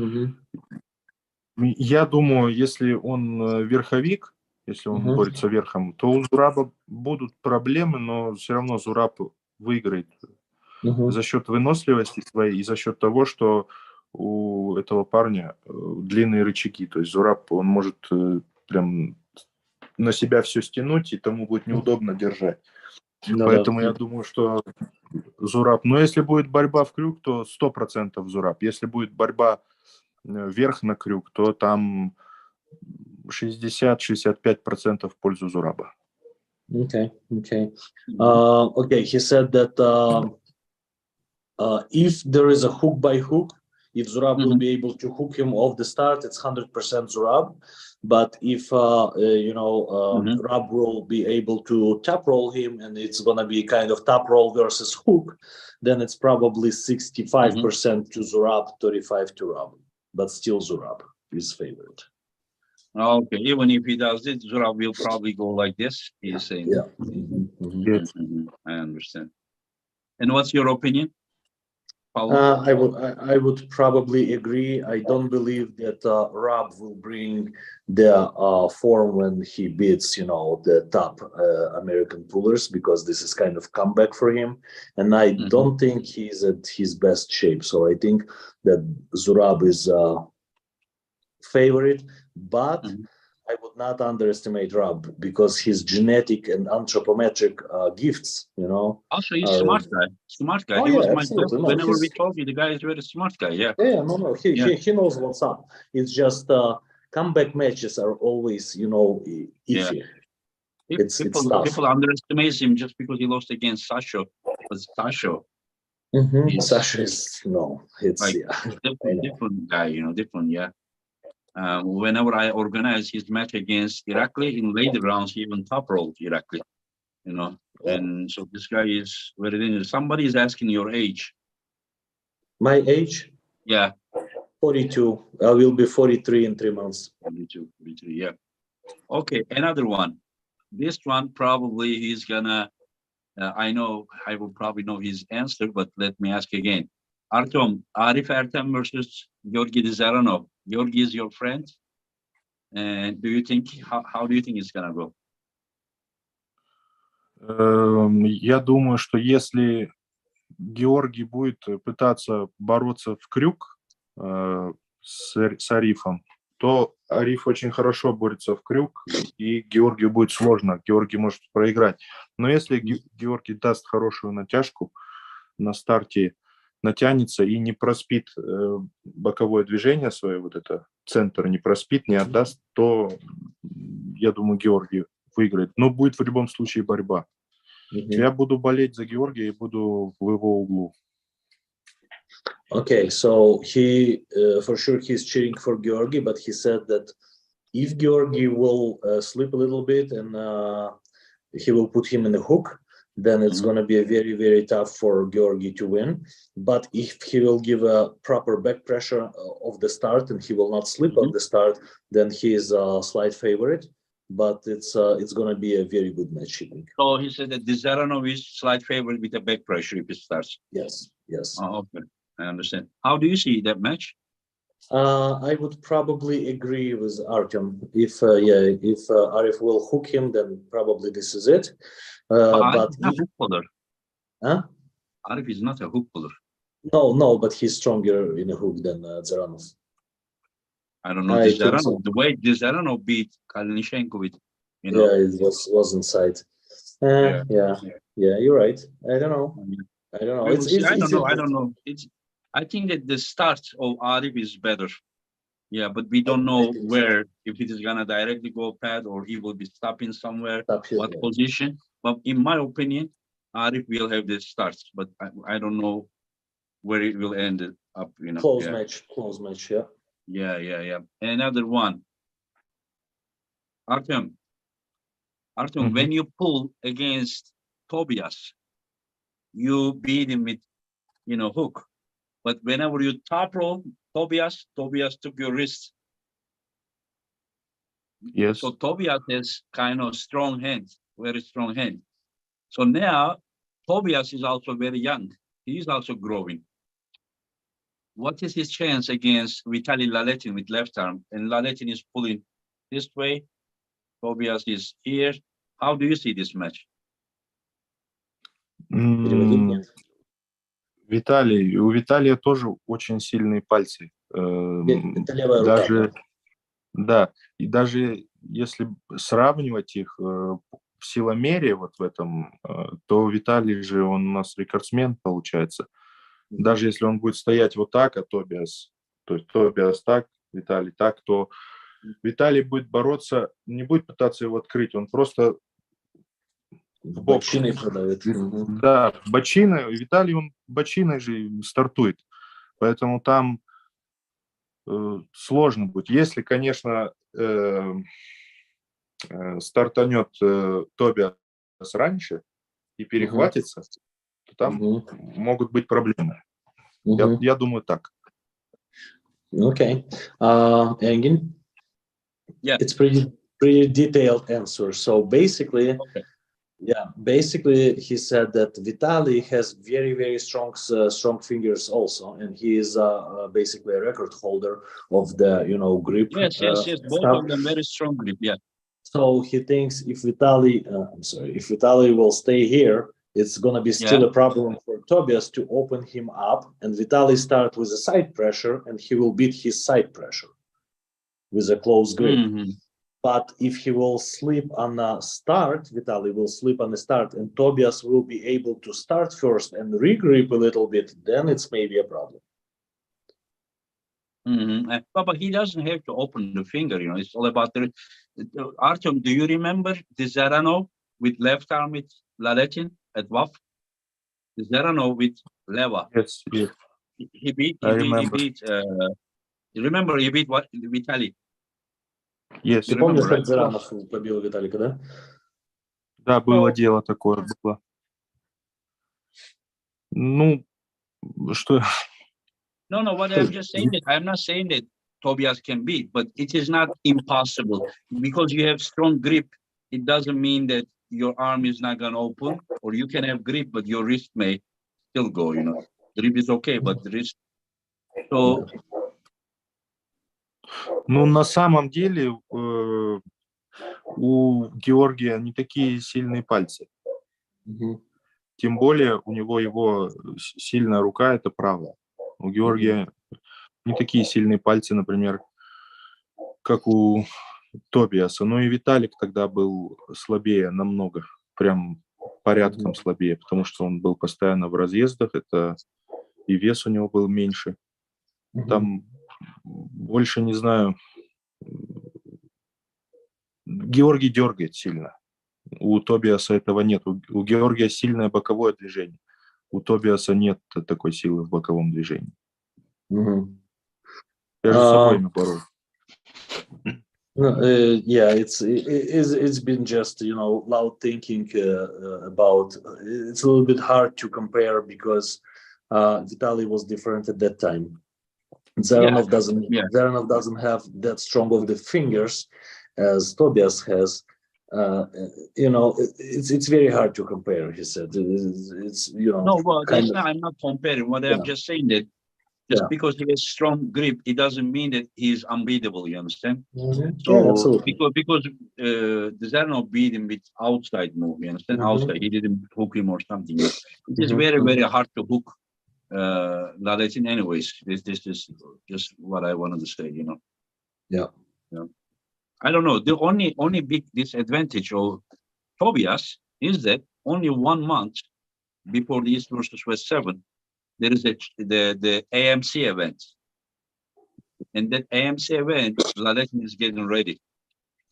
Я думаю, если он верховик, если он борется верхом, то у Зураба будут проблемы, но все равно Зураб выиграет за счет выносливости своей и за счет того, что у этого парня длинные рычаги. То есть Зураб, он может прям на себя все стянуть, и тому будет неудобно держать. Поэтому я думаю, что Зураб... Но если будет борьба в крюк, то 100% Зураб. Если будет борьба вверх на крюк, то там 60-65% в пользу Зураба. Okay. He said that if there is a hook by hook, if Zurab will be able to hook him off the start, it's 100% Zurab. But if Rab will be able to top roll him, and it's gonna be kind of top roll versus hook, then it's probably 65% to Zurab, 35 to Rab. But still Zurab is favorite. Okay, even if he does it, Zurab will probably go like this. He's saying. Yeah. I understand. And what's your opinion, Paulo? I would probably agree. I don't believe that Rab will bring the form when he beats, the top American pullers, because this is kind of comeback for him, and I don't think he's at his best shape. So I think that Zurab is favorite, but I would not underestimate Rab because his genetic and anthropometric gifts, Also, he's smart guy. Oh, He was my absolutely. best. Whenever we talk, the guy is very smart guy. Yeah. No. He knows what's up. It's just comeback matches are always, iffy. It's tough. People underestimate him just because he lost against Sasha. But Sasha. Sasha is it's like different guy. Different. Yeah. Whenever I organize his match against Irakli in later rounds, he even top rolled Irakli. And so this guy is very dangerous. Somebody is asking your age. My age? Yeah. 42. I will be 43 in 3 months. 42, 43, yeah. Okay, another one. This one probably he's gonna, I will probably know his answer, but let me ask again. Artyom, Artem versus Georgi Zaranov. Georgi is your friend. And do you think, how do you think it's gonna go? Я думаю, что если Георгий будет пытаться бороться в крюк с Арифом, то Ариф очень хорошо борется в крюк, и Георгию будет сложно. Георгий может проиграть. Но если Георгий даст хорошую натяжку на старте, натянется и не проспит боковое движение свое, вот это центр не проспит, не отдаст, то, я думаю, Георгий выиграет. Но будет в любом случае борьба. Я буду болеть за Георгия и буду в его углу. Okay, so he, for sure, he's cheering for Georgi, but he said that if Georgi will slip a little bit and he will put him in the hook, then it's going to be a very, very tough for Georgi to win. But if he will give a proper back pressure of the start and he will not slip on the start, then he is a slight favorite. But it's going to be a very good match, I think. So he said that Dizarano is slight favorite with a back pressure if it starts. Yes, yes. Oh, okay, I understand. How do you see that match? I would probably agree with Artyom. If Arif will hook him, then probably this is it. Arif But is not a hook puller. huh? Arif is not a hook puller. No, but he's stronger in a hook than Zaranov. I don't know. I think Dizarano, so. the way Dizarano beat Kalnishenko with, Yeah, it was inside. Yeah, you're right. I don't know. We will see. I don't know. I think that the start of Arif is better. Yeah, but we don't know where, if it is gonna directly go pad or he will be stopping somewhere, what position. But in my opinion, Arif will have the starts, but I don't know where it will end up. Close match. Yeah. Yeah. Another one. Artem, when you pull against Tobias, you beat him with, hook. But whenever you top roll Tobias took your wrist. Yes. So Tobias has kind of strong hand, very strong hand. So now Tobias is also very young. He is also growing. What is his chance against Vitali Laletin with left arm? And Laletin is pulling this way. Tobias is here. How do you see this match? Виталий, у Виталия тоже очень сильные пальцы. Да, и даже если сравнивать их в силомере вот в этом, то Виталий же, он у нас рекордсмен получается. Даже если он будет стоять вот так, а Тобиас так, Виталий так, то Виталий будет бороться, не будет пытаться его открыть, он просто в бок. Да, бочина. Виталий, он бочиной же стартует. Поэтому там сложно будет. Если, конечно, стартанет Тобиас раньше и перехватится, то там могут быть проблемы. Я думаю, так. Okay. Engin? Yeah. It's pretty detailed answer. So basically, he said that Vitali has very, very strong fingers also, and he is basically a record holder of the grip. Yes. Both of them very strong grip. Yeah. So he thinks if Vitali will stay here, it's gonna be still a problem for Tobias to open him up, and Vitali start with a side pressure, and he will beat his side pressure with a close grip. But if he will slip on a start, Vitali will slip on the start, and Tobias will be able to start first and regrip a little bit, then it's maybe a problem. But he doesn't have to open the finger, it's all about the Artem, do you remember the Zarano with left arm with Laletin at WAF? The Zarano with Leva. Yes. He beat remember he beat what? Vitali. Yes. Ты помнишь, как Заранов побил Виталика, да? Да, было дело такое. Было. Ну, что... No, what I'm just saying that I'm not saying that Tobias can beat, but it is not impossible. Because you have strong grip, it doesn't mean that your arm is not going to open, or you can have grip, but your wrist may still go, Grip is okay, but the wrist... So... Ну, на самом деле у Георгия не такие сильные пальцы. Тем более у него его сильная рука – это правая. У Георгия не такие сильные пальцы, например, как у Тобиаса. Но и Виталик тогда был слабее намного, прям порядком слабее, потому что он был постоянно в разъездах, это и вес у него был меньше. Там больше не знаю. Георгий дергает сильно. У Тобиаса этого нет. У Георгия сильное боковое движение. У Тобиаса нет такой силы в боковом движении. Я же с собой борол. No, yeah, it's been just loud thinking about. It's a little bit hard to compare because Vitali was different at that time. Zaranov doesn't. Yeah. Zaranov doesn't have that strong of the fingers as Tobias has. It's very hard to compare. He said it's No, well, kind that's of not, I'm not comparing. What Yeah. I'm just saying that just Yeah. because he has strong grip, it doesn't mean that he's unbeatable. You understand? Mhm. So Yeah, absolutely. because the Zerno beat him with outside move. You understand? Mhm. Outside, he didn't hook him or something. It is Mhm, very mhm. very hard to hook Laletin. Anyways, this is just what I wanted to say. Yeah. I don't know. The only big disadvantage of Tobias is that only 1 month before the East versus West 7, there is the AMC event. And that AMC event, Laletin is getting ready.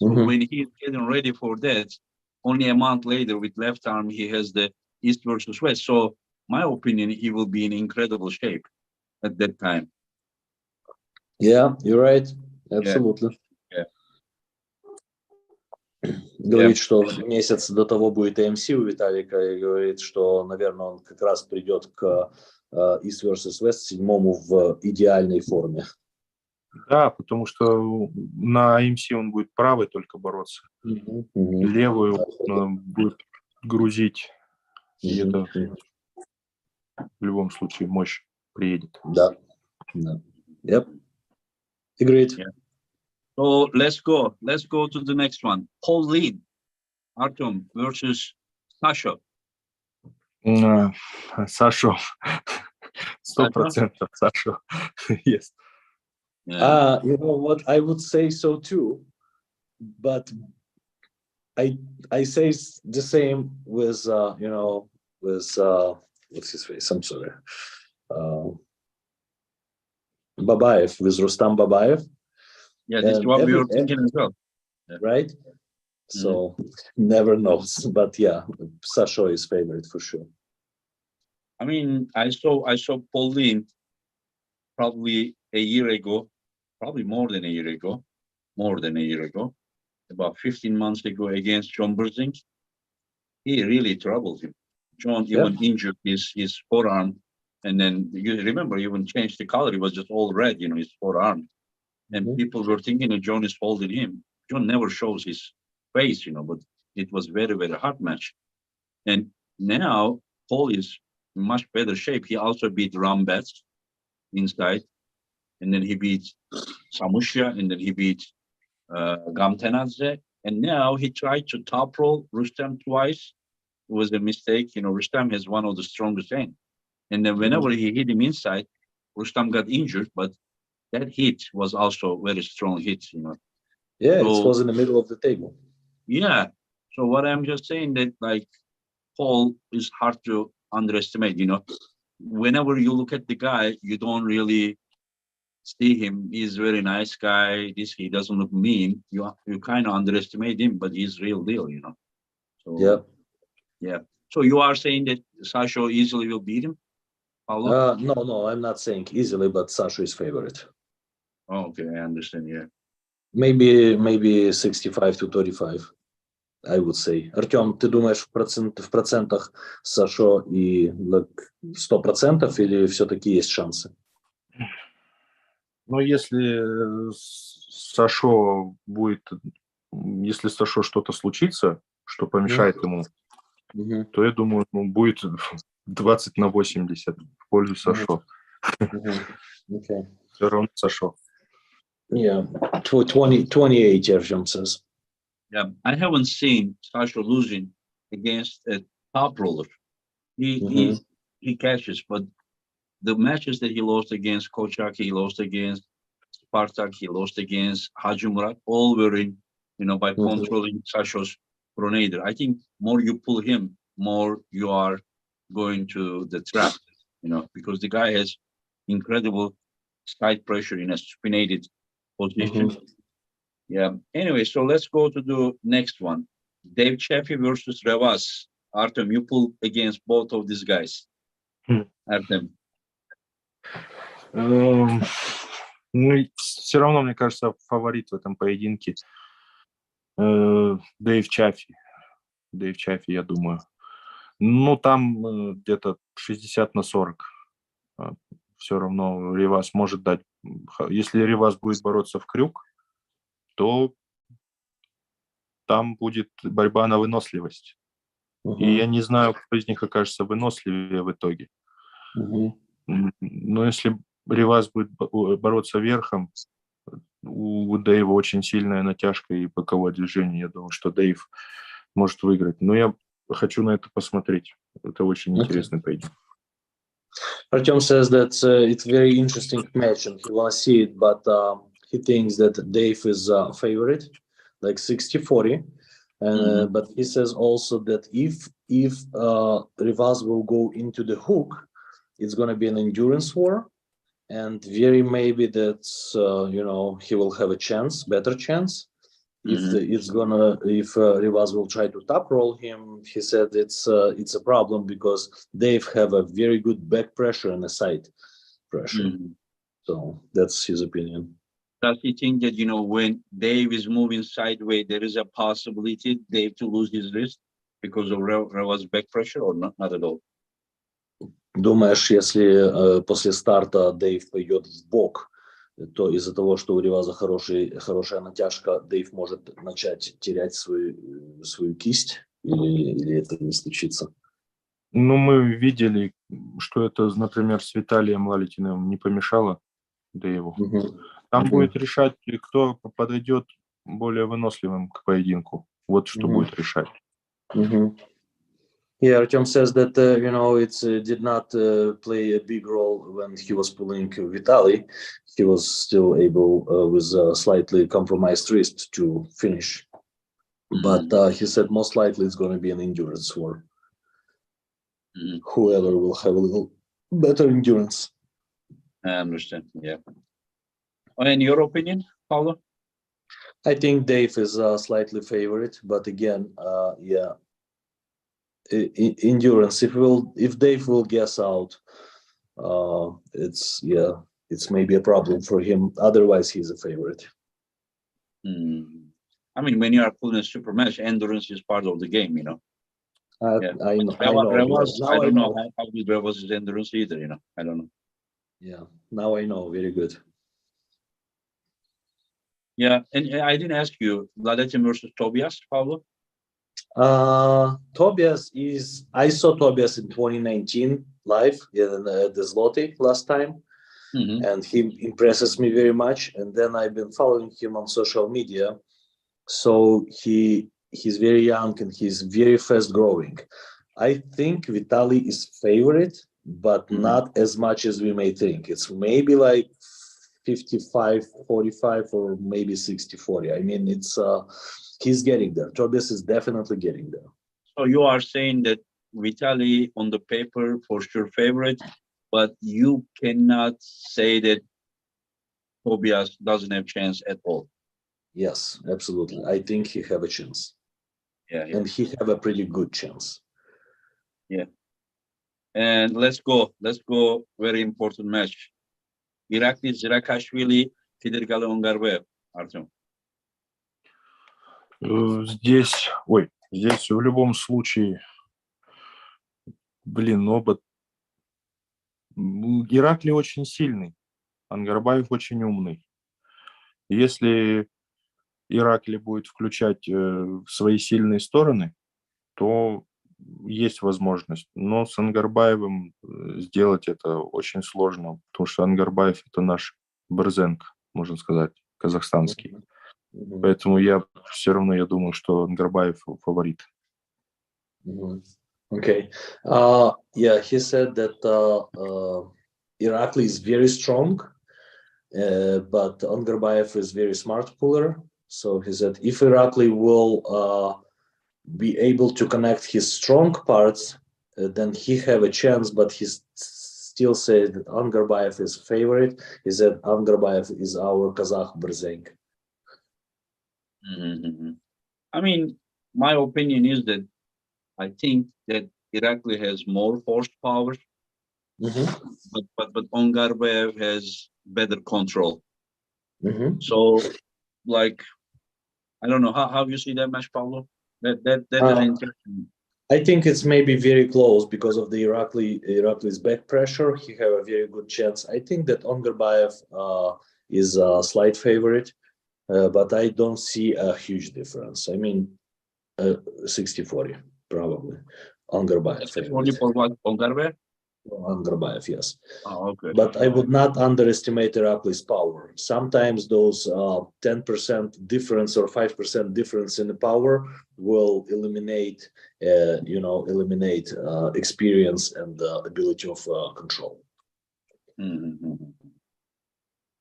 So Mhm. when he's getting ready for that, only a month later with left arm, he has the East versus West. So my opinion, he will be in incredible shape at that time. Yeah, you're right. Абсолютно. Yeah. Говорит, что месяц до того будет AMC у Виталика, и говорит, что, наверное, он как раз придет к East vs. West 7 в идеальной форме. Да, потому что на AMC он будет правой только бороться. Левую будет грузить. И это в любом случае мощь приедет. Да. Yep. Agreed. Yeah. So let's go to the next one. Pauline, Artyom versus Sasha. Сашу. 100% Сашу. Yes. Yeah. You know what? I would say so too, but I say the same with with what's his face? I'm sorry, Babayev, with Rustam Babayev. Yeah, this is what we were thinking as well. Right? So never knows, but yeah, Sasha is favorite for sure. I mean, I saw Pauline probably a year ago, probably more than a year ago, about 15 months ago against John Burzing. He really troubled him. John even injured his forearm, and then you remember he even changed the color. It was just all red, his forearm. And people were thinking that John is holding him. John never shows his face, but it was very, very hard match. And now Paul is in much better shape. He also beat Rambets inside, and then he beat Samusha, and then he beat Gamtenadze. And now he tried to top roll Rustam twice. It was a mistake. Rustam has one of the strongest hands. And then whenever he hit him inside, Rustam got injured, but that hit was also a very strong hit, Yeah, So- it was in the middle of the table. Yeah. So what I'm just saying that Paul is hard to underestimate, Whenever you look at the guy, you don't really see him. He's a very nice guy. He doesn't look mean. You kind of underestimate him, but he's real deal, So yeah. So you are saying that Sasha easily will beat him? Paulo? No, I'm not saying easily, but Sasha is favorite. Oh, okay, I understand. Yeah. Maybe 65-35, I would say. Артем, ты думаешь в процентах Сашо и 100% или все-таки есть шансы? Но если если с Сашо что-то случится, что помешает ему, то я думаю, будет 20-80 в пользу Сашо. Okay. Все равно Сашо. Yeah, 28, Артем says. Yeah, I haven't seen Sasha losing against a top roller. He catches, but the matches that he lost against Kochak, he lost against Spartak, he lost against Haji Murat, all were in, by controlling Sasha's pronator. I think more you pull him, more you are going to the trap, because the guy has incredible side pressure in a supinated position. Yeah. Anyway, so let's go to the next one. Dave Chaffee versus Revas. Artem, you pull against both of these guys. Artem. Ну, все равно, мне кажется, фаворит в этом поединке Дэйв Чаффи. Дэйв Чаффи, я думаю. Ну, там где-то 60-40. Все равно Ривас может дать. Если Ривас будет бороться в крюк, то там будет борьба на выносливость. И я не знаю, кто из них окажется выносливее в итоге. Но если Ривас будет бороться верхом, у Дэйва очень сильная натяжка и боковое движение. Я думаю, что Дэйв может выиграть. Но я хочу на это посмотреть. Это очень интересный поединок. Artyom says that it's very interesting match and he want to see it, but he thinks that Dave is a favorite, like 60-40. But he says also that if Rivas will go into the hook, it's going to be an endurance war, and very maybe that's he will have a chance, better chance. If Rivas will try to top roll him, he said it's a problem because Dave have a very good back pressure and a side pressure. So that's his opinion. Does he think that, when Dave is moving sideways, there is a possibility Dave to lose his wrist because of Rivas' back pressure, or not at all? Думаешь, если после старта Дэйв пойдет в бок, то из-за того, что у Риваза хорошая натяжка, Дэйв может начать терять свою кисть, или это не случится? Ну, мы видели, что это, например, с Виталием Лалитиным не помешало Дэйву. Там будет решать, кто подойдет более выносливым к поединку. Вот что будет решать. Yeah, Artyom says that it did not play a big role when he was pulling Vitali. He was still able with a slightly compromised wrist to finish. But he said most likely it's going to be an endurance war. Whoever will have a little better endurance. I understand. Yeah. In your opinion, Paulo? I think Dave is a slightly favorite, but again, endurance. If Dave will guess out, it's maybe a problem for him. Otherwise, he's a favorite. I mean, when you are pulling a super match, endurance is part of the game, I know. I don't know how good Rivas is endurance either, I don't know. Yeah, now I know. Very good. Yeah, and I didn't ask you, Artem versus Tobias, Paulo? Tobias I saw Tobias in 2019 live in the Zloty last time, and he impresses me very much. And then I've been following him on social media. So he's very young and he's very fast growing. I think Vitali is favorite, but not as much as we may think. It's maybe like 55-45 or maybe 60-40. I mean, he's getting there. Tobias is definitely getting there. So you are saying that Vitali on the paper for sure favorite, but you cannot say that Tobias doesn't have chance at all. Yes, absolutely. I think he have a chance. Yeah. And he have a pretty good chance. Yeah. And let's go. Very important match. Irakli Zirakashvili, Federgali Ongarbev, Artem. Здесь в любом случае, оба. Иракли очень сильный, Ангарбаев очень умный. Если Иракли будет включать свои сильные стороны, то есть возможность. Но с Ангарбаевым сделать это очень сложно, потому что Ангарбаев — это наш Борзенко, можно сказать, казахстанский. Поэтому я думаю, что Ангарбаев фаворит. Okay. He said that Irakli is very strong, but Angarbayev is very smart puller. So he said if Irakli will be able to connect his strong parts, then he have a chance, but he still said that Angarbayev is favorite. He said Angarbayev is our Kazakh Berzenk. I mean, my opinion is that I think that Irakli has more horsepower, but Ongarbayev has better control. So, like, I don't know how you see that match, Paulo. That is interesting. I think it's maybe very close because of the Irakli's back pressure. He have a very good chance. I think that Ongarbayev is a slight favorite, but I don't see a huge difference. I mean, 60-40 probably. Ongarbayev Only favorite. for what? Ongarbayev? Ongarbayev, yes. Oh, okay. But I would not underestimate Irakli's power. Sometimes those 10% difference or 5% difference in the power will eliminate, experience and the ability of control.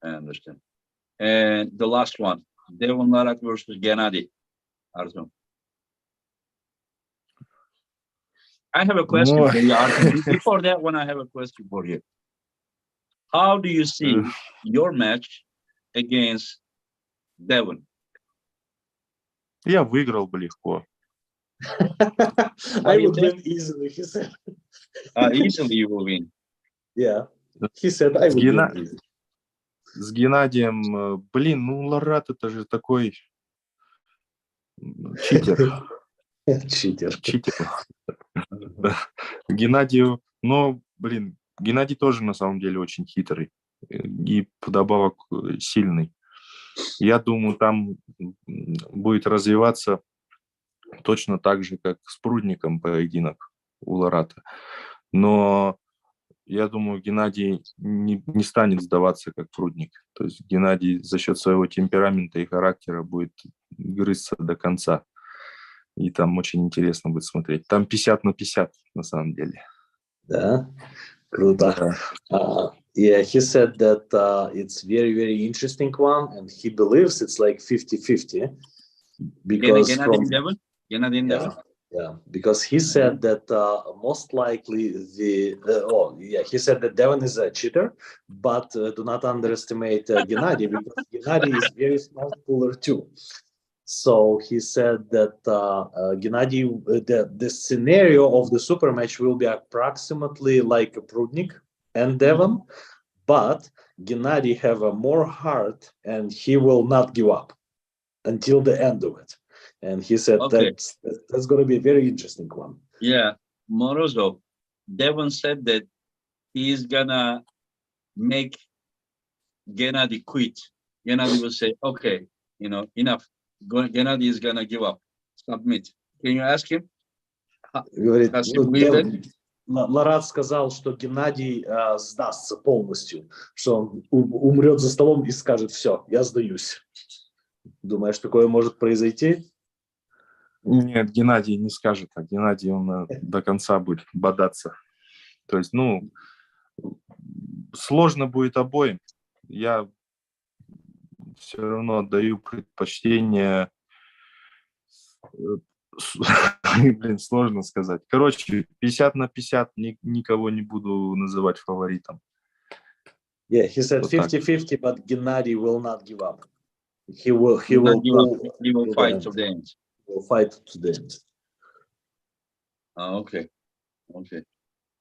I understand. And the last one, Devon Larak versus Gennady. Artem. I have a question for you, Artem. Before that one, I have a question for you. How do you see your match against Devon? Я выиграл бы легко. I would win easily, he said. Easily you will win. Yeah, he said I would win easily. С Геннадием, Ларат это же такой читер. Читер. Геннадию, Геннадий тоже на самом деле очень хитрый и вдобавок сильный. Я думаю, там будет развиваться точно так же, как с Прудником поединок у Ларата. Но я думаю, Геннадий не станет сдаваться, как Прудник. То есть Геннадий за счет своего темперамента и характера будет грызться до конца. И там очень интересно будет смотреть. Там 50-50 на самом деле. Да, круто. Yeah, he said that it's very, very interesting one, and he believes it's like 50-50. Because Yeah, because he said that most likely he said that Devon is a cheater, but do not underestimate Gennady, because Gennady is very smart puller too. So he said that Gennady, the scenario of the super match will be approximately like a Prudnik and Devon, but Gennady have a more heart and he will not give up until the end of it. And he said that's going to be a very interesting one. Yeah, Morozov, Devon said that he is gonna make Gennady quit. Gennady will say, okay, enough. Gennady is gonna give up. Submit. Can you ask him? Говорит, Ларат сказал, что Геннадий сдастся полностью, что он умрет за столом и скажет, все, я сдаюсь. Думаешь, такое может произойти? Нет, Геннадий не скажет, а Геннадий он до конца будет бодаться. То есть, сложно будет обоим. Я все равно отдаю предпочтение. Сложно сказать. Короче, 50-50, никого не буду называть фаворитом. Yeah, he said 50-50, but Gennady will not give up. He will fight to the end. Will fight to the end. Okay.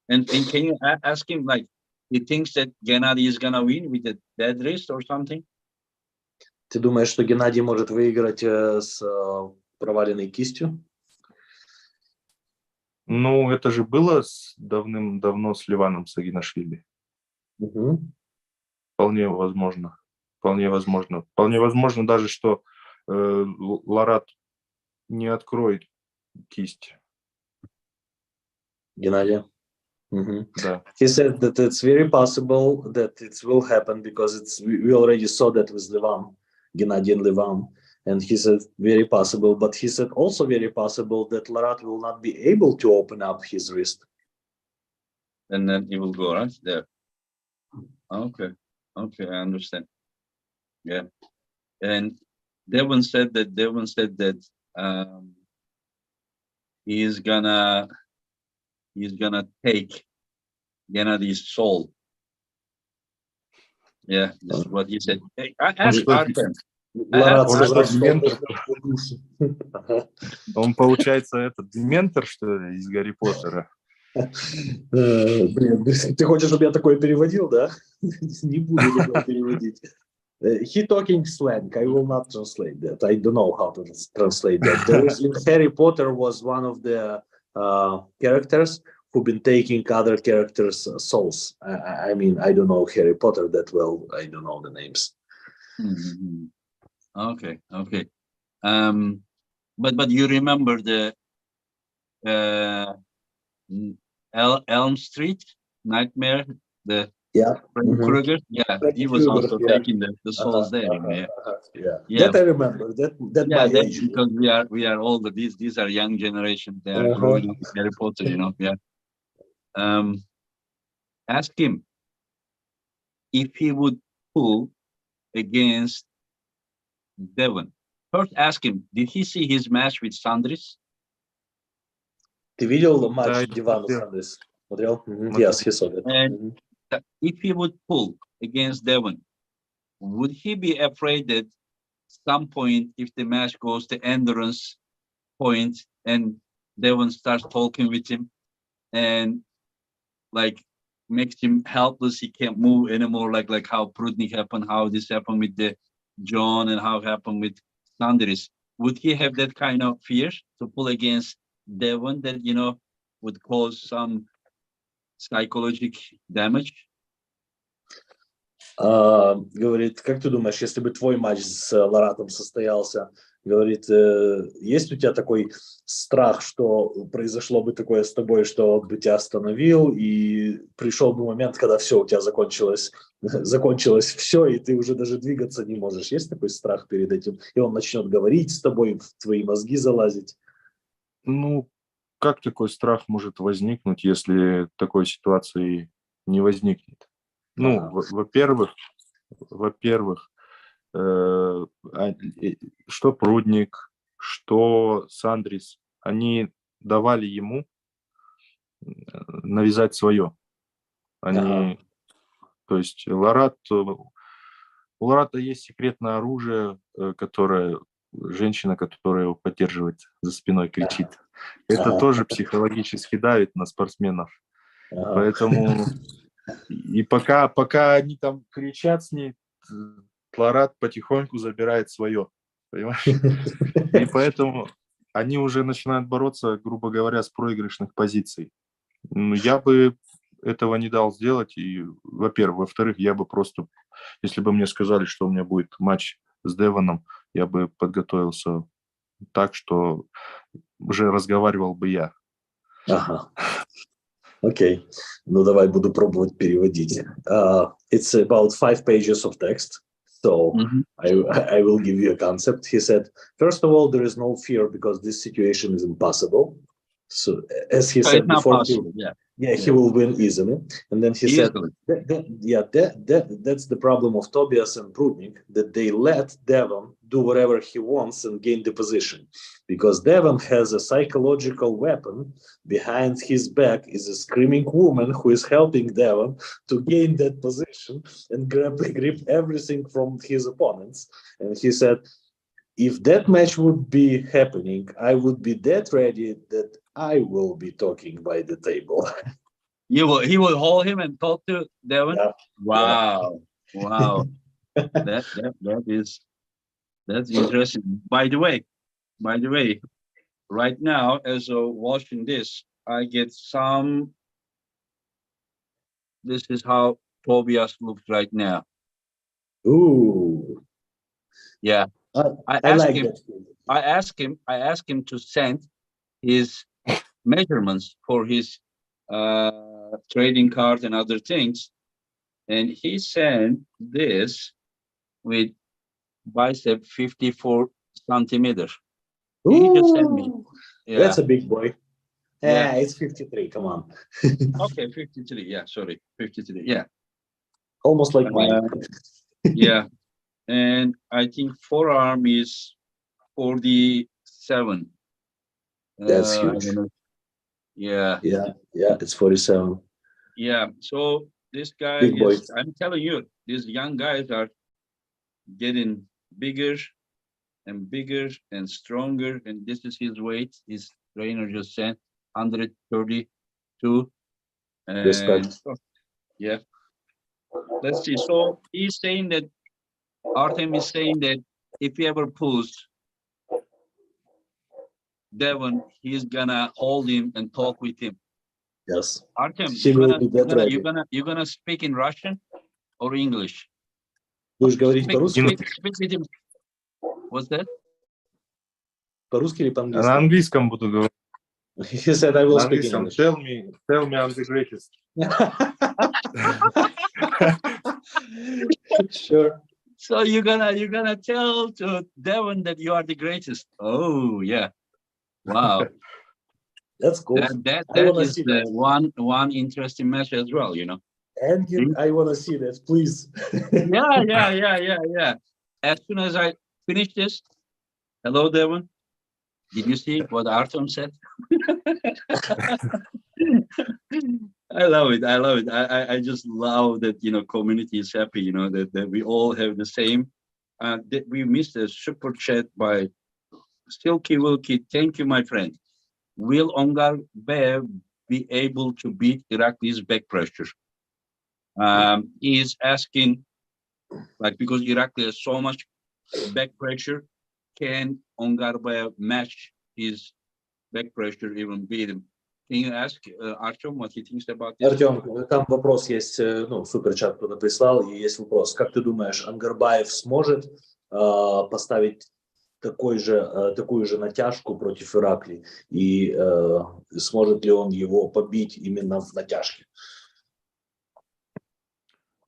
And can you ask him, like, he thinks that Gennady is gonna win with a dead wrist or something? Ты думаешь, что Геннадий может выиграть с проваленной кистью? Это же было давным-давно с Леваном Сагинашвили. Вполне возможно. Вполне возможно даже, что Ларат не откроет кисть. Геннадия? Да. He said that it's very possible that it will happen because we already saw that with Levan, Gennady and Levan. And he said very possible, but he said also very possible that Larat will not be able to open up his wrist. And then he will go right there. Okay, I understand. Yeah, and Devon said that he's gonna take Gennady's soul. Yeah, this is what he said. Hey, I asked Artem. Он, получается, этот ментор, что ли, из Гарри Поттера? Блин, ты хочешь, чтобы я такое переводил, да? Не буду такое переводить. He talking slang. I will not translate that. I don't know how to translate that. There is in Harry Potter was one of the characters who've been taking other characters' souls. I mean, I don't know Harry Potter that well. I don't know the names. Mhm. Okay, okay. But you remember the Elm Street Nightmare, the Yeah. Freddy Mhm. Krueger? Yeah, Freddy he was Krueger, also yeah. taking the souls there. Yeah, Yeah. yeah, That I remember. That my yeah. That's age. because we are older. These are young generation. They are Uh-huh. growing up with Harry Potter. You know. Yeah. Ask him if he would pull against Devon. First, ask him, did he see his match with Sandris? Ты видел Да, матч я Дивана смотрел. Сандерс? Смотрел? Мгм. Смотрел. Yes, he saw that. And Мгм. if he would pull against Devon, would he be afraid that some point, if the match goes to endurance point and Devon starts talking with him and like makes him helpless, he can't move anymore, like how Prudnik happened, how this happened with the John and how it happened with Sandris. Would he have that kind of fear to pull against Devon that, would cause some psychological damage? Говорит, как ты думаешь, если бы твой матч с Ларатом состоялся, говорит, есть у тебя такой страх, что произошло бы такое с тобой, что он бы тебя остановил, и пришел бы момент, когда все, у тебя закончилось все, и ты уже даже двигаться не можешь. Есть такой страх перед этим? И он начнет говорить с тобой, в твои мозги залазить. Ну, как такой страх может возникнуть, если такой ситуации не возникнет? Ну, Ага. во-первых, что Прудник, что Сандрис, они давали ему навязать свое. Они, то есть у Ларата есть секретное оружие, которое женщина, которая его поддерживает за спиной, кричит. Это тоже психологически давит на спортсменов. Поэтому и пока они там кричат с ней, Ларат потихоньку забирает свое, понимаешь? И поэтому они уже начинают бороться, грубо говоря, с проигрышных позиций. Ну, я бы этого не дал сделать, и, во-первых. Во-вторых, я бы просто, если бы мне сказали, что у меня будет матч с Девоном, я бы подготовился так, что уже разговаривал бы я. Ага. Окей. Ну, давай буду пробовать переводить. It's about 5 pages of text. So I will give you a concept. He said, first of all, there is no fear because this situation is impossible. So as he said it's not before, possible. he will win easily. And then he said, Easily. that's the problem of Tobias and Prudnik, that they let Devon do whatever he wants and gain the position. Because Devon has a psychological weapon. Behind his back is a screaming woman who is helping Devon to gain that position and grip everything from his opponents. And he said, if that match would be happening, I would be that ready that I will be talking by the table. He will hold him and talk to Devon. Yeah. Wow. That's interesting. By the way, right now, as of watching this, I get some. This is how Tobias looks right now. Ooh. Yeah. I like that. I asked him to send his measurements for his trading card and other things, and he sent this with bicep 54 centimeters. He just sent me. Yeah. That's a big boy. Yeah. It's 53. Come on. Okay, 53. Yeah, sorry, 53. Yeah. Almost like mine. Yeah, and I think forearm is 47. That's huge. Yeah. It's 47. Yeah. So this guy Big boy. I'm telling you, these young guys are getting bigger and stronger. And this is his weight. His trainer just said 132. Respect. Yeah. Let's see. So he's saying that Artem is saying that if he ever pulls Devon, he's gonna hold him and talk with him. Yes. Artem, He you're will gonna, be you're that gonna, ready. you're gonna speak in Russian or English? Будешь говорить Speak, по-русски? speak with him. What's that? По-русски или На по-английски? английском буду говорить. He said, I will На speak in английском. English. Tell me I'm the greatest. Sure. So you're gonna tell to Devon that you are the greatest. Oh yeah, wow. That's cool. That I wanna is see the that. one interesting match as well. You know. And I want to see that, please. Yeah. As soon as I finish this, hello Devon. Did you see what Artem said? I love it. I just love that, you know, community is happy, you know, that we all have the same. That we missed a super chat by Silky Wilkie. Thank you, my friend. Will Ongar Bear be able to beat Irakli's back pressure? He is asking, like, because Irakli has so much back pressure, can Ongar Bear match his back pressure, even beat him? Can you ask Artyom what he thinks about this? Артем, там вопрос есть, ну, суперчат кто-то прислал, и есть вопрос. Как ты думаешь, Ангарбаев сможет поставить такую же натяжку против Иракли? И сможет ли он его побить именно в натяжке?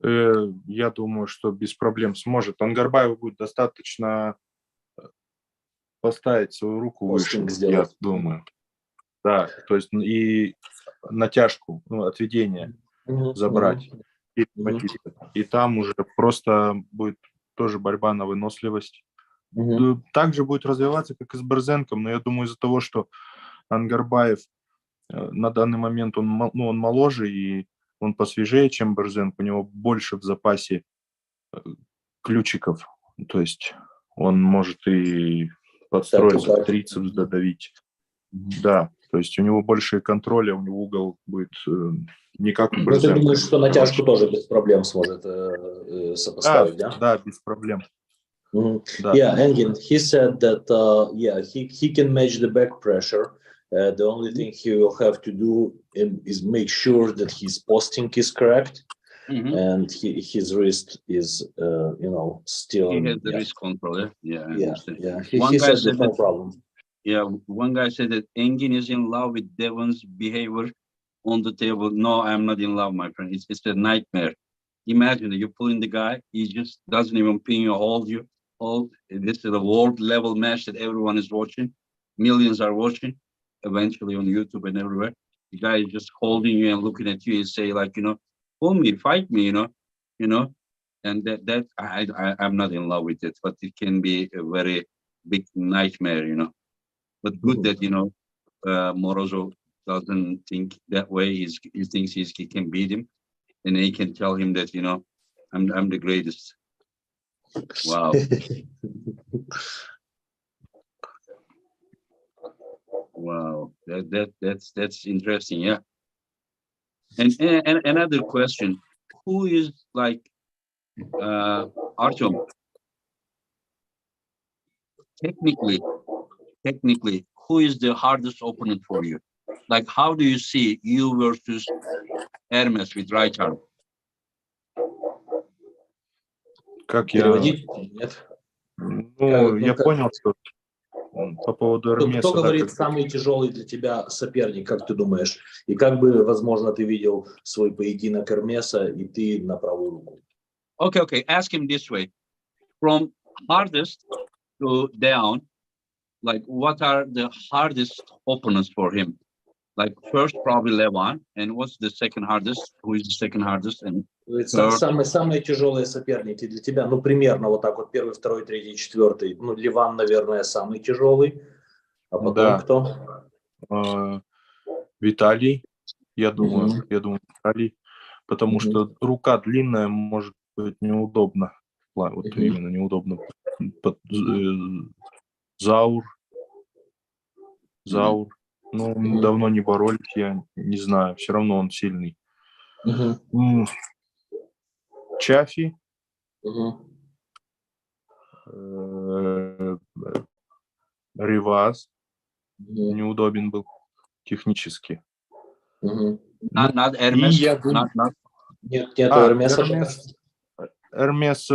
Я думаю, что без проблем сможет. Ангарбаеву будет достаточно поставить свою руку выше, я думаю. Да, то есть и натяжку, ну, отведение забрать. И там уже просто будет тоже борьба на выносливость. Также будет развиваться, как и с Берзенком, но я думаю, из-за того, что Ангарбаев на данный момент он моложе и он посвежее, чем Берзенк, у него больше в запасе ключиков, то есть он может и подстроиться, трицепс додавить. Да, то есть у него больше контроля, у него угол будет не как у Берзенка. Ты думаешь, что натяжку тоже без проблем сможет сопоставить, да? Да, без проблем. Yeah, Engin, he said that he can match the back pressure. The only thing he will have to do is make sure that his posting is correct, and his wrist is, still. He has the wrist control. Yeah. He said there's no problem. Yeah, one guy said that Engin is in love with Devon's behavior on the table. No, I'm not in love, my friend. It's a nightmare. Imagine that you pull in the guy, he just doesn't even pin you, hold you. This is a world level match that everyone is watching. Millions are watching, eventually on YouTube and everywhere. The guy is just holding you and looking at you and say, like, pull me, fight me, and that I'm not in love with it, but it can be a very big nightmare, But good that, Morozov doesn't think that way. He thinks he can beat him, and he can tell him that, I'm the greatest. Wow. Wow. That's interesting. Yeah. And another question: who is like Artyom? Technically, who is the hardest opponent for you? Like, how do you see you versus Hermes with right arm? Как я... я понял, что по поводу Эрмеса... Кто говорит самый тяжелый для тебя соперник, как ты думаешь? И как бы, возможно, ты видел свой поединок Эрмеса, и ты на правую руку? Okay. Ask him this way. From hardest to down, like, what are the hardest opponents for him? Like, first, probably Levan. And what's the second hardest? Who is the second hardest? And самые тяжелые соперники для тебя, примерно вот так вот, первый, второй, третий, четвертый. Леван, наверное, самый тяжелый. А потом кто? Виталий, я думаю, Виталий. Потому что рука длинная, может быть неудобно. Вот именно неудобно. Заур. Давно не боролись, я не знаю, все равно он сильный. Чафи. Реваз Мгм. неудобен был технически. Мгм. Not И Hermes, я думаю, not Нет, нет Эрмеса. Эрмес,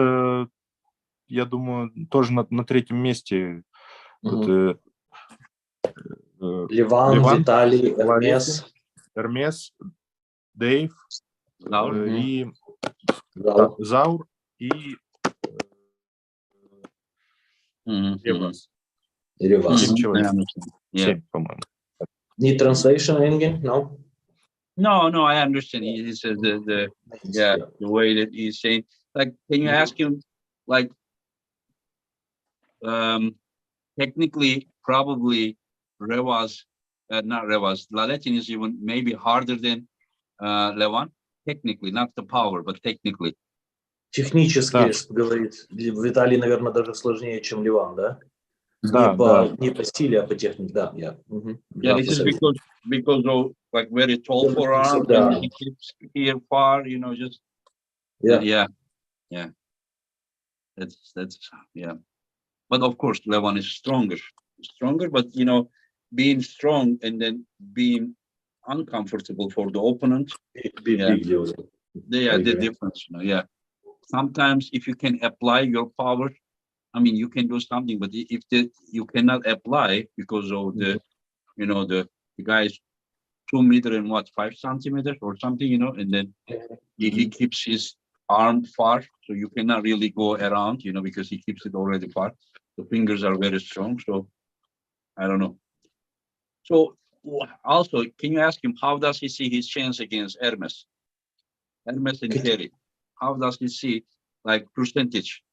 я думаю, тоже на третьем месте. Вот, Мгм. Леван, Леван, Виталий, Ларетти, Эрмес. Эрмес, Дейв Zaur. Мгм. и Зал. Заур и Mhm, mhm. Реваз. Ревас. Семь Mhm, I человек. understand. Yeah. 7, по-моему. Need translation, Engin? No? No, I understand. He says Yeah. the way that he's saying. Like, can you Mhm. ask him, like, technically, probably Revaz, not Revaz, Laletin is even maybe harder than Levan. Technically, not the power, but technically. Технически, Да. говорит, Виталий, наверное, даже сложнее, чем Ливан, да? Да, да. Не по стиле, а по технике, да. Мгм. Yeah, Да, this is абсолютно. because of like very tall Yeah, forearms да. and he keeps here far, just Yeah. yeah. That's yeah. But of course, Levan is stronger. But being strong and then being uncomfortable for the opponent, yeah, Big deal. they are the difference. Yeah, sometimes if you can apply your power, I mean, you can do something. But if you cannot apply because of the guy is 2 meter and 5 centimeters or something, and then he keeps his arm far, so you cannot really go around, because he keeps it already far. The fingers are very strong, so I don't know. So also, can you ask him how does he see his chance against Hermes and Jerry? How does he see like percentage?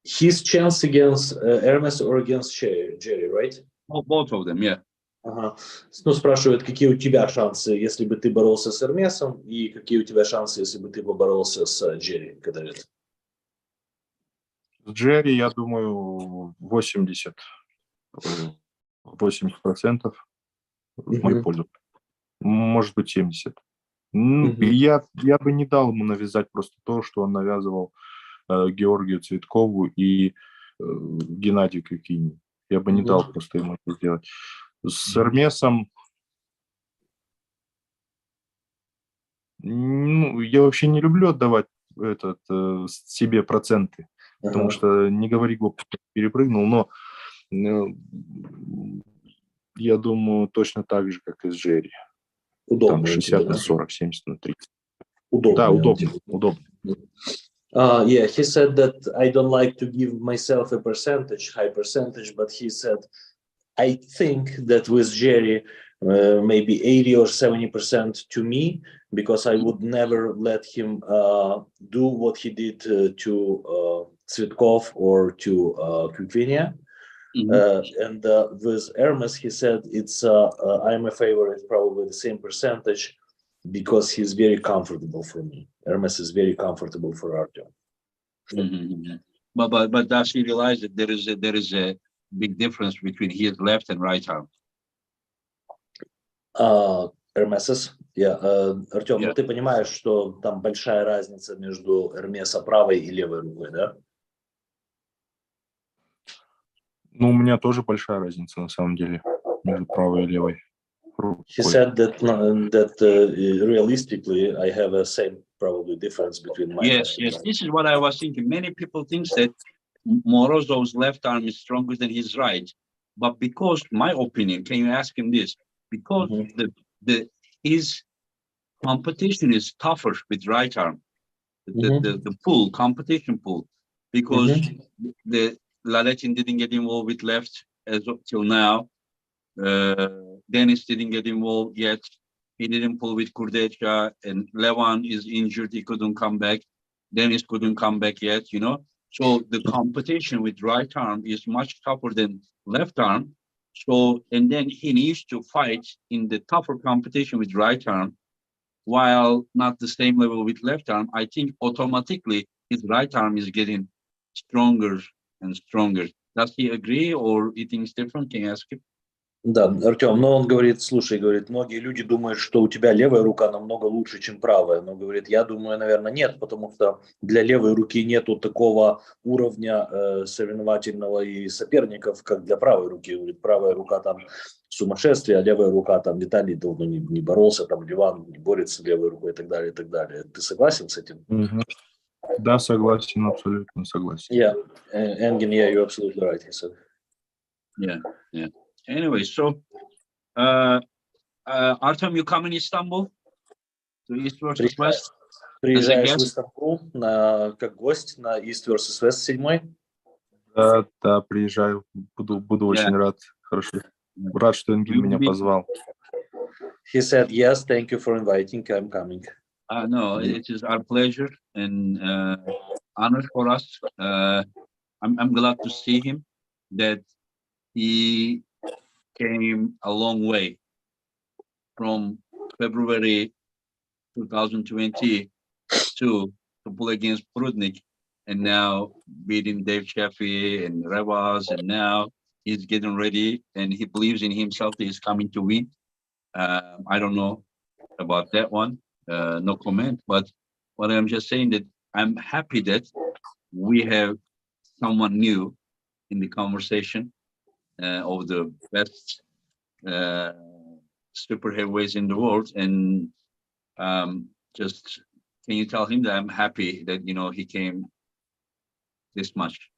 His chance against Hermes or against Jerry, right? Both of them, yeah. Ага. Ну, спрашивают, какие у тебя шансы, если бы ты боролся с Эрмесом, и какие у тебя шансы, если бы ты поборолся с Джерри, кадавец? С Джерри, я думаю, 80% в мою пользу. Может быть, 70%. Я бы не дал ему навязать просто то, что он навязывал Георгию Цветкову и Геннадию Кикини. Я бы не дал просто ему это сделать. С Эрмесом я вообще не люблю отдавать себе проценты, потому что не говори глупо, перепрыгнул, но я думаю, точно так же, как и с Джерри. Там 60 на 40, 70 на 30. Удобно. Да, удобно. Yeah, he said that I don't like to give myself a high percentage, but he said, I think that with Jerry, maybe 80 or 70% to me, because I would never let him do what he did to Tsvetkov or to Kukvinia. And with Hermes, he said, I'm a favorite, probably the same percentage, because he's very comfortable for me. Hermes is very comfortable for Artyom. But does he realize that there is a big difference between his left and right arm? Hermeses, Артем, ну ты понимаешь, что там большая разница между Эрмеса правой и левой рукой, да? Ну, у меня тоже большая разница, на самом деле, между правой и левой рукой. He said that realistically, I have a same probably difference between my. Yes. This is what I was thinking. Many people think that Morozov's left arm is stronger than his right, but because my opinion, can you ask him this? Because his competition is tougher with right arm, the competition pool, because the Laletin didn't get involved with left as of till now. Dennis didn't get involved yet. He didn't pull with Kurdecha, and Levan is injured. He couldn't come back. Dennis couldn't come back yet, So the competition with right arm is much tougher than left arm. So, and then he needs to fight in the tougher competition with right arm, while not the same level with left arm. I think automatically his right arm is getting stronger and stronger. Does he agree, or he thinks different? Can you ask him? Да, Артем, но он говорит, слушай, говорит, многие люди думают, что у тебя левая рука намного лучше, чем правая. Но, говорит, я думаю, наверное, нет, потому что для левой руки нету такого уровня соревновательного и соперников, как для правой руки. Говорит, правая рука там сумасшествие, а левая рука там Виталий давно не боролся, там Леван не борется левой рукой и так далее, и так далее. Ты согласен с этим? Мгм. Да, согласен, абсолютно согласен. Yeah, Engin, yeah, you're absolutely right, he said. Yeah, yeah. Anyway, so Artem, you come in Istanbul to East versus West Приезжаешь в guest? Истанбул как гость на East vs. West 7. Да, да, приезжаю, буду Yeah. очень рад. Хорошо. Рад, что Энгин We will меня be- позвал. He said, yes, thank you for inviting, I'm coming. No, it is our pleasure and honor for us. I'm glad to see him, that he came a long way from February 2022 to pull against Prudnik, and now beating Dave Chaffee and Revas, and now he's getting ready and he believes in himself that he's coming to win. I don't know about that one, no comment, but what I'm just saying that I'm happy that we have someone new in the conversation of the best super heavyweights in the world, and just can you tell him that I'm happy that he came this much.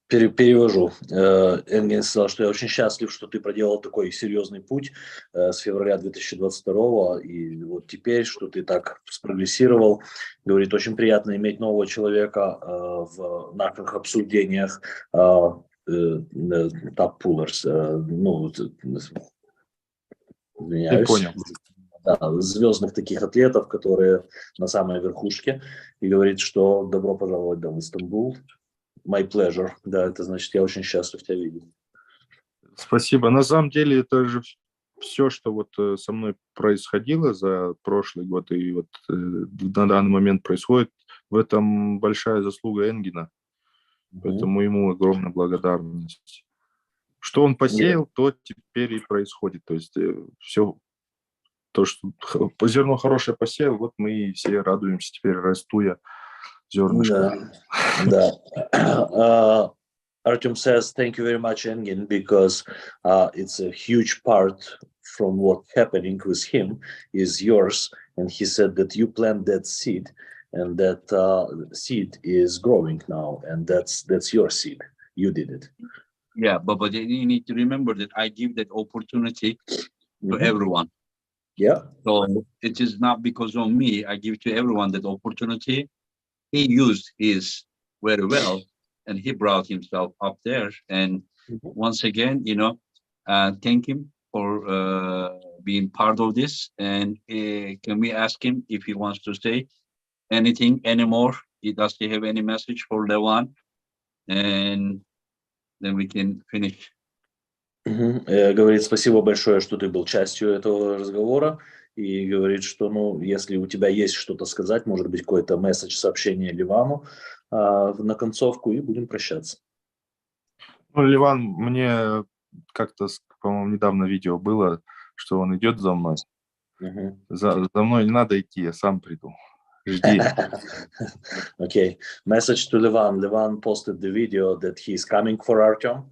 Перевожу. Энгин сказал, что я очень счастлив, что ты проделал такой серьезный путь с февраля 2022 и вот теперь, что ты так спрогрессировал. Говорит, очень приятно иметь нового человека в наших обсуждениях топ-пуллерс. Ты понял. Да, звездных таких атлетов, которые на самой верхушке. И говорит, что добро пожаловать в Истанбул. My pleasure. Да, это значит, я очень счастлив тебя видеть. Спасибо. На самом деле это же все, что вот со мной происходило за прошлый год и вот на данный момент происходит, в этом большая заслуга Энгина. Поэтому ему огромная благодарность. Что он посеял, то теперь и происходит. То есть все то, что зерно хорошее посеял, вот мы и все радуемся, теперь расту я зернышко. Да. Artyom says, thank you very much, Engin, because it's a huge part from what's happening with him is yours. And he said that you plant that seed and that seed is growing now. And that's your seed. You did it. Yeah, but you need to remember that I give that opportunity to everyone. Yeah. So it is not because of me. I give to everyone that opportunity. He used his very well, and he brought himself up there. And once again, thank him for being part of this. And can we ask him if he wants to say anything anymore? Does he have any message for Levan? And then we can finish. Говорит, спасибо большое, что ты был частью этого разговора. И говорит, что, если у тебя есть что-то сказать, может быть, какой-то месседж, сообщение Ливану на концовку, и будем прощаться. Ливан, мне как-то, по-моему, недавно видео было, что он идет за мной. За мной не надо идти, я сам приду. Жди. Okay. Message to Levan. Levan posted the video that he's coming for Artyom.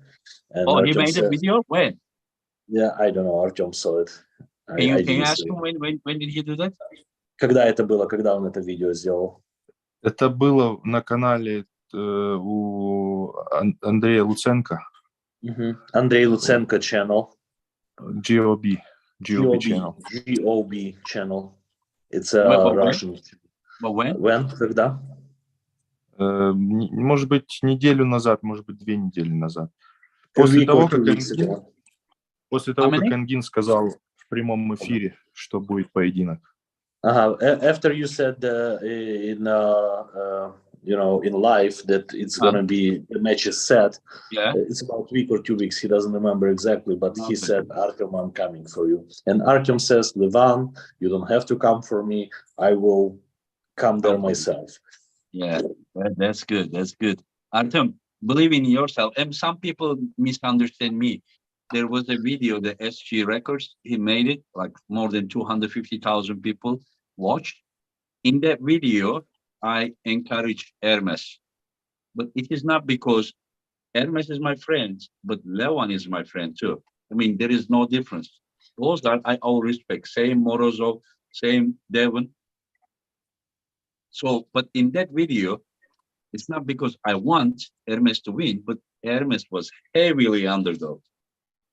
And Artyom he made a video? When? Yeah, I don't know. Artyom saw it. Can you ask him when did he do that? Когда это было? Когда он это видео сделал? Это было на канале у Андрея Луценко. Андрей Луценко channel. GOB channel. GOB channel. It's a Russian. But when? When? Когда? Может быть, неделю назад, может быть, 2 недели назад. После того, как Энгин сказал в прямом эфире, что будет поединок. After you said in live that it's gonna be the match is set. Yeah. It's about a week or 2 weeks. He doesn't remember exactly, but he said, Artyom, I'm coming for you. And Artyom says, Levan, you don't have to come for me. I will come there myself. Yeah, that's good. That's good. Artyom, believe in yourself. And some people misunderstand me. there was a video, the SG Records, he made it, like more than 250,000 people watched. In that video, I encourage Hermes. But it is not because Hermes is my friend, but Levan is my friend too. I mean, there is no difference. Those are, I all respect. Same Morozov, same Devon. So, but in that video, it's not because I want Hermes to win, but Hermes was heavily underdog.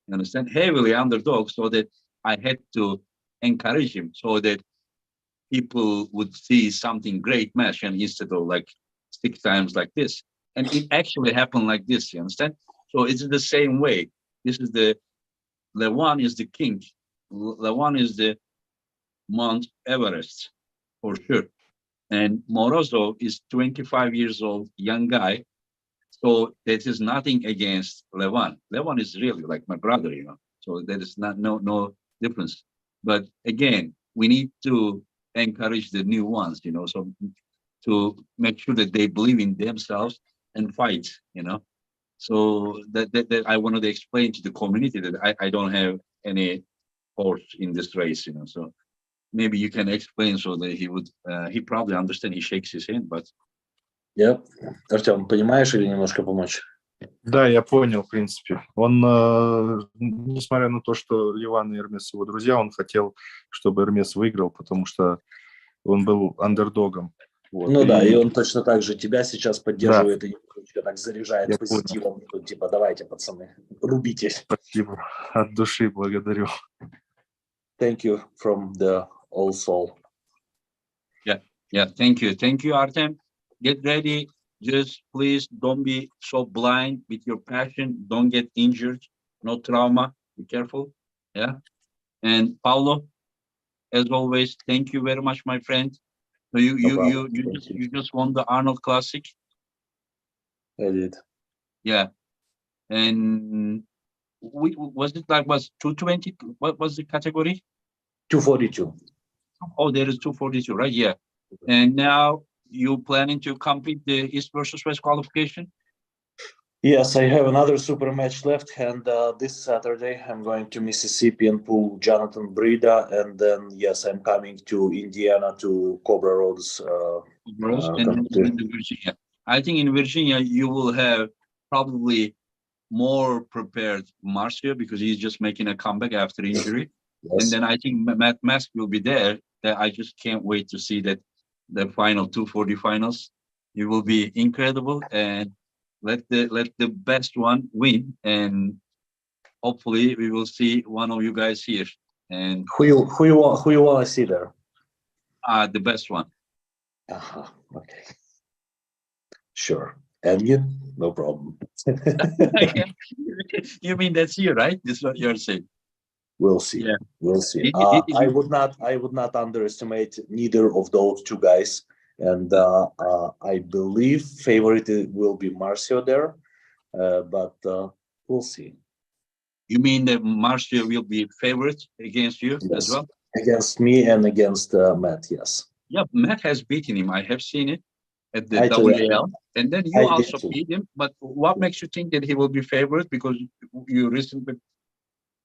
You understand? Heavily underdog, so that I had to encourage him so that people would see something great match, and instead of like 6 times like this. And it actually happened like this, you understand? So it's the same way. This is the Levan is the king. Levan is the Mount Everest, for sure. And Morozov is 25 years old, young guy. So that is nothing against Levan. Levan is really like my brother, you know. So there is no difference. But again, we need to encourage the new ones, you know, so to make sure that they believe in themselves and fight, you know. So that I wanted to explain to the community that I don't have any horse in this race, you know. So maybe you can explain so that he would, he probably understand, he shakes his hand, but. Yeah. Артем, понимаешь или немножко помочь? Да, я понял, в принципе. Он, несмотря на то, что Ливан и Эрмес его друзья, он хотел, чтобы Эрмес выиграл, потому что он был андердогом. Вот. Ну да, и он точно так же тебя сейчас поддерживает, Да. и немножечко так заряжает Я позитивом. Типа, давайте, пацаны, рубитесь. Спасибо. От души благодарю. Thank you from the all soul. Yeah, thank you, Artem. Get ready. Just please don't be so blind with your passion. Don't get injured. No trauma. Be careful. Yeah. And Paulo, as always, thank you very much, my friend. So you just won the Arnold Classic. I did. Yeah. And was it 220? What was the category? 242. Oh, there is 242, right? Yeah. And now you planning to complete the East versus West qualification? Yes, I have another super match left, and this Saturday I'm going to Mississippi and pull Jonathan Breda, and then yes, I'm coming to Indiana to Cobra Roads. And in Virginia. I think in Virginia you will have probably more prepared Marcio because he's just making a comeback after injury. Yes. And then I think Matt Mask will be there. That I just can't wait to see that the final 240 finals. It will be incredible, and let the best one win, and hopefully we will see one of you guys here. And Who you want to see there? The best one. Okay. Sure. And you? No problem. You mean that's you, right? This is what you're saying. We'll see. Yeah. We'll see. I would not underestimate neither of those two guys. And I believe favorite will be Marcio there, but we'll see. You mean that Marcio will be favorite against you as well? Against me and against Matt, yes. Yeah, Matt has beaten him. I have seen it at the I WAL. And then you I also did too. beat him. But what makes you think that he will be favorite? Because you recently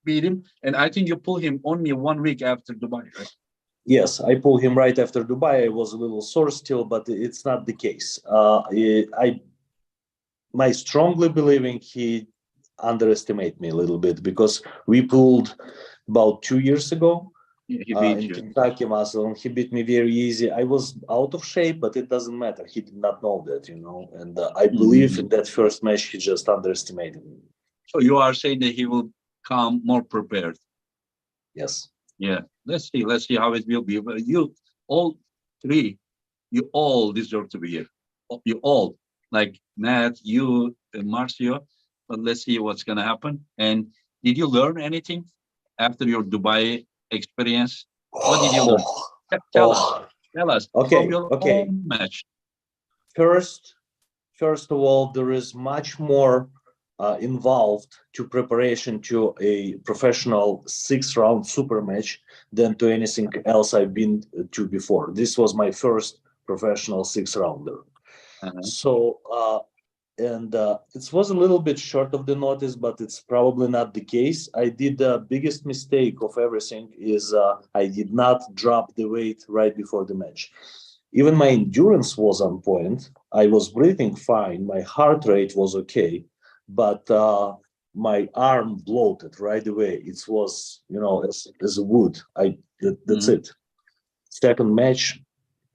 beat him. And I think you pull him only 1 week after Dubai, right? Yes, I pulled him right after Dubai. I was a little sore still, but it's not the case. My strongly believing he underestimated me a little bit because we pulled about 2 years ago. Yeah, he beat in you. Kentucky Muscle, and he beat me very easy. I was out of shape, but it doesn't matter. He did not know that, and I believe in that first match, he just underestimated me. So you are saying that he will come more prepared. Yes. Yeah, let's see how it will be. But you all three, you all deserve to be here. You all, like Matt, you, and Marcio. But let's see what's gonna happen. And did you learn anything after your Dubai experience? What did you learn? Tell us. Okay, From your okay. own match. First of all, there is much more involved to preparation to a professional 6-round super match than to anything else I've been to before. This was my first professional 6-rounder. So and it was a little bit short of the notice, but it's probably not the case. I did the biggest mistake of everything is I did not drop the weight right before the match. Even my endurance was on point. I was breathing fine. My heart rate was okay, but my arm bloated right away. It was, as a wood. That's it. Second match,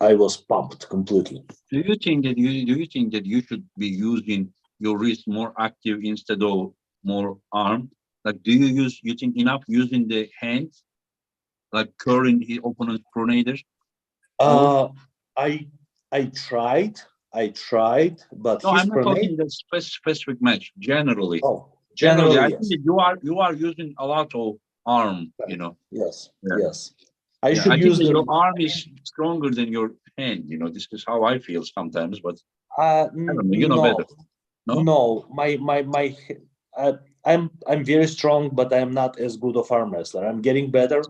I was pumped completely. Do you think that you should be using your wrist more active instead of more arm? Like, do you think enough using the hands, like curling the opponent's pronators? I tried, but No, his I'm not talking pronate. the specific match. Generally, Oh, generally, I yes. think that you are using a lot of arm. Yes, Yeah. yes. I Yeah, should I think use that the. your arm is stronger than your hand. This is how I feel sometimes. But I don't know. You know better. No, I'm very strong, but I'm not as good of arm wrestler. I'm getting better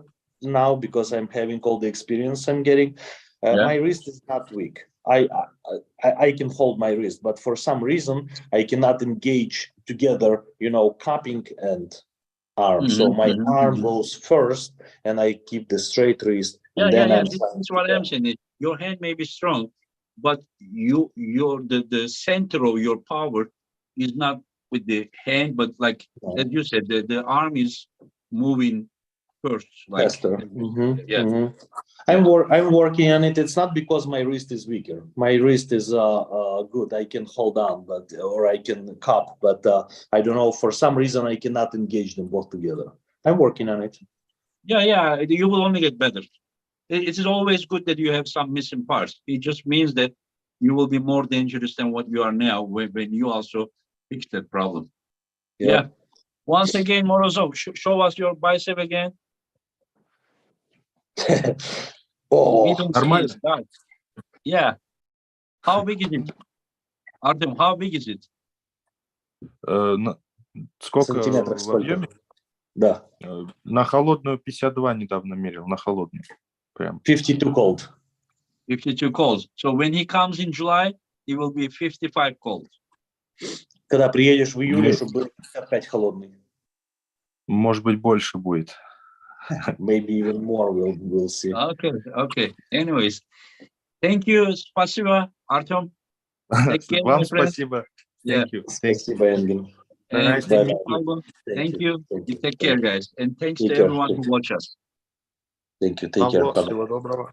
now because I'm having all the experience I'm getting. My wrist is not weak. I can hold my wrist, but for some reason I cannot engage together. Cupping and arm. So my arm goes first, and I keep the straight wrist. And then I'm. This is what I'm saying. Your hand may be strong, but the center of your power is not with the hand, but like as you said, the arm is moving first. Like, faster. Yeah. I'm working on it. It's not because my wrist is weaker. My wrist is good. I can hold on, or I can cup, but I don't know. For some reason, I cannot engage them both together. I'm working on it. Yeah. You will only get better. It is always good that you have some missing parts. It just means that you will be more dangerous than what you are now when you also fix that problem. Yeah. Once again, Morozov, show us your bicep again. We don't see it. God. Yeah. How big is it? Artem, how big is it? Сколько Сантиметров в сколько? объеме? Да. На холодную 52 недавно мерил, на холодную. Прям. 52 cold. 52 cold. So when he comes in July, he will be 55 cold. Когда приедешь в июле, чтобы был 55 холодный. Может быть, больше будет. Maybe even more. We'll see. Okay. Anyways, thank you. Спасибо, Artyom. Вам спасибо. Thank you. Спасибо, Engin. And thank you. You take care, guys. And thanks to everyone who watch us. Thank you. Take care. Всего доброго.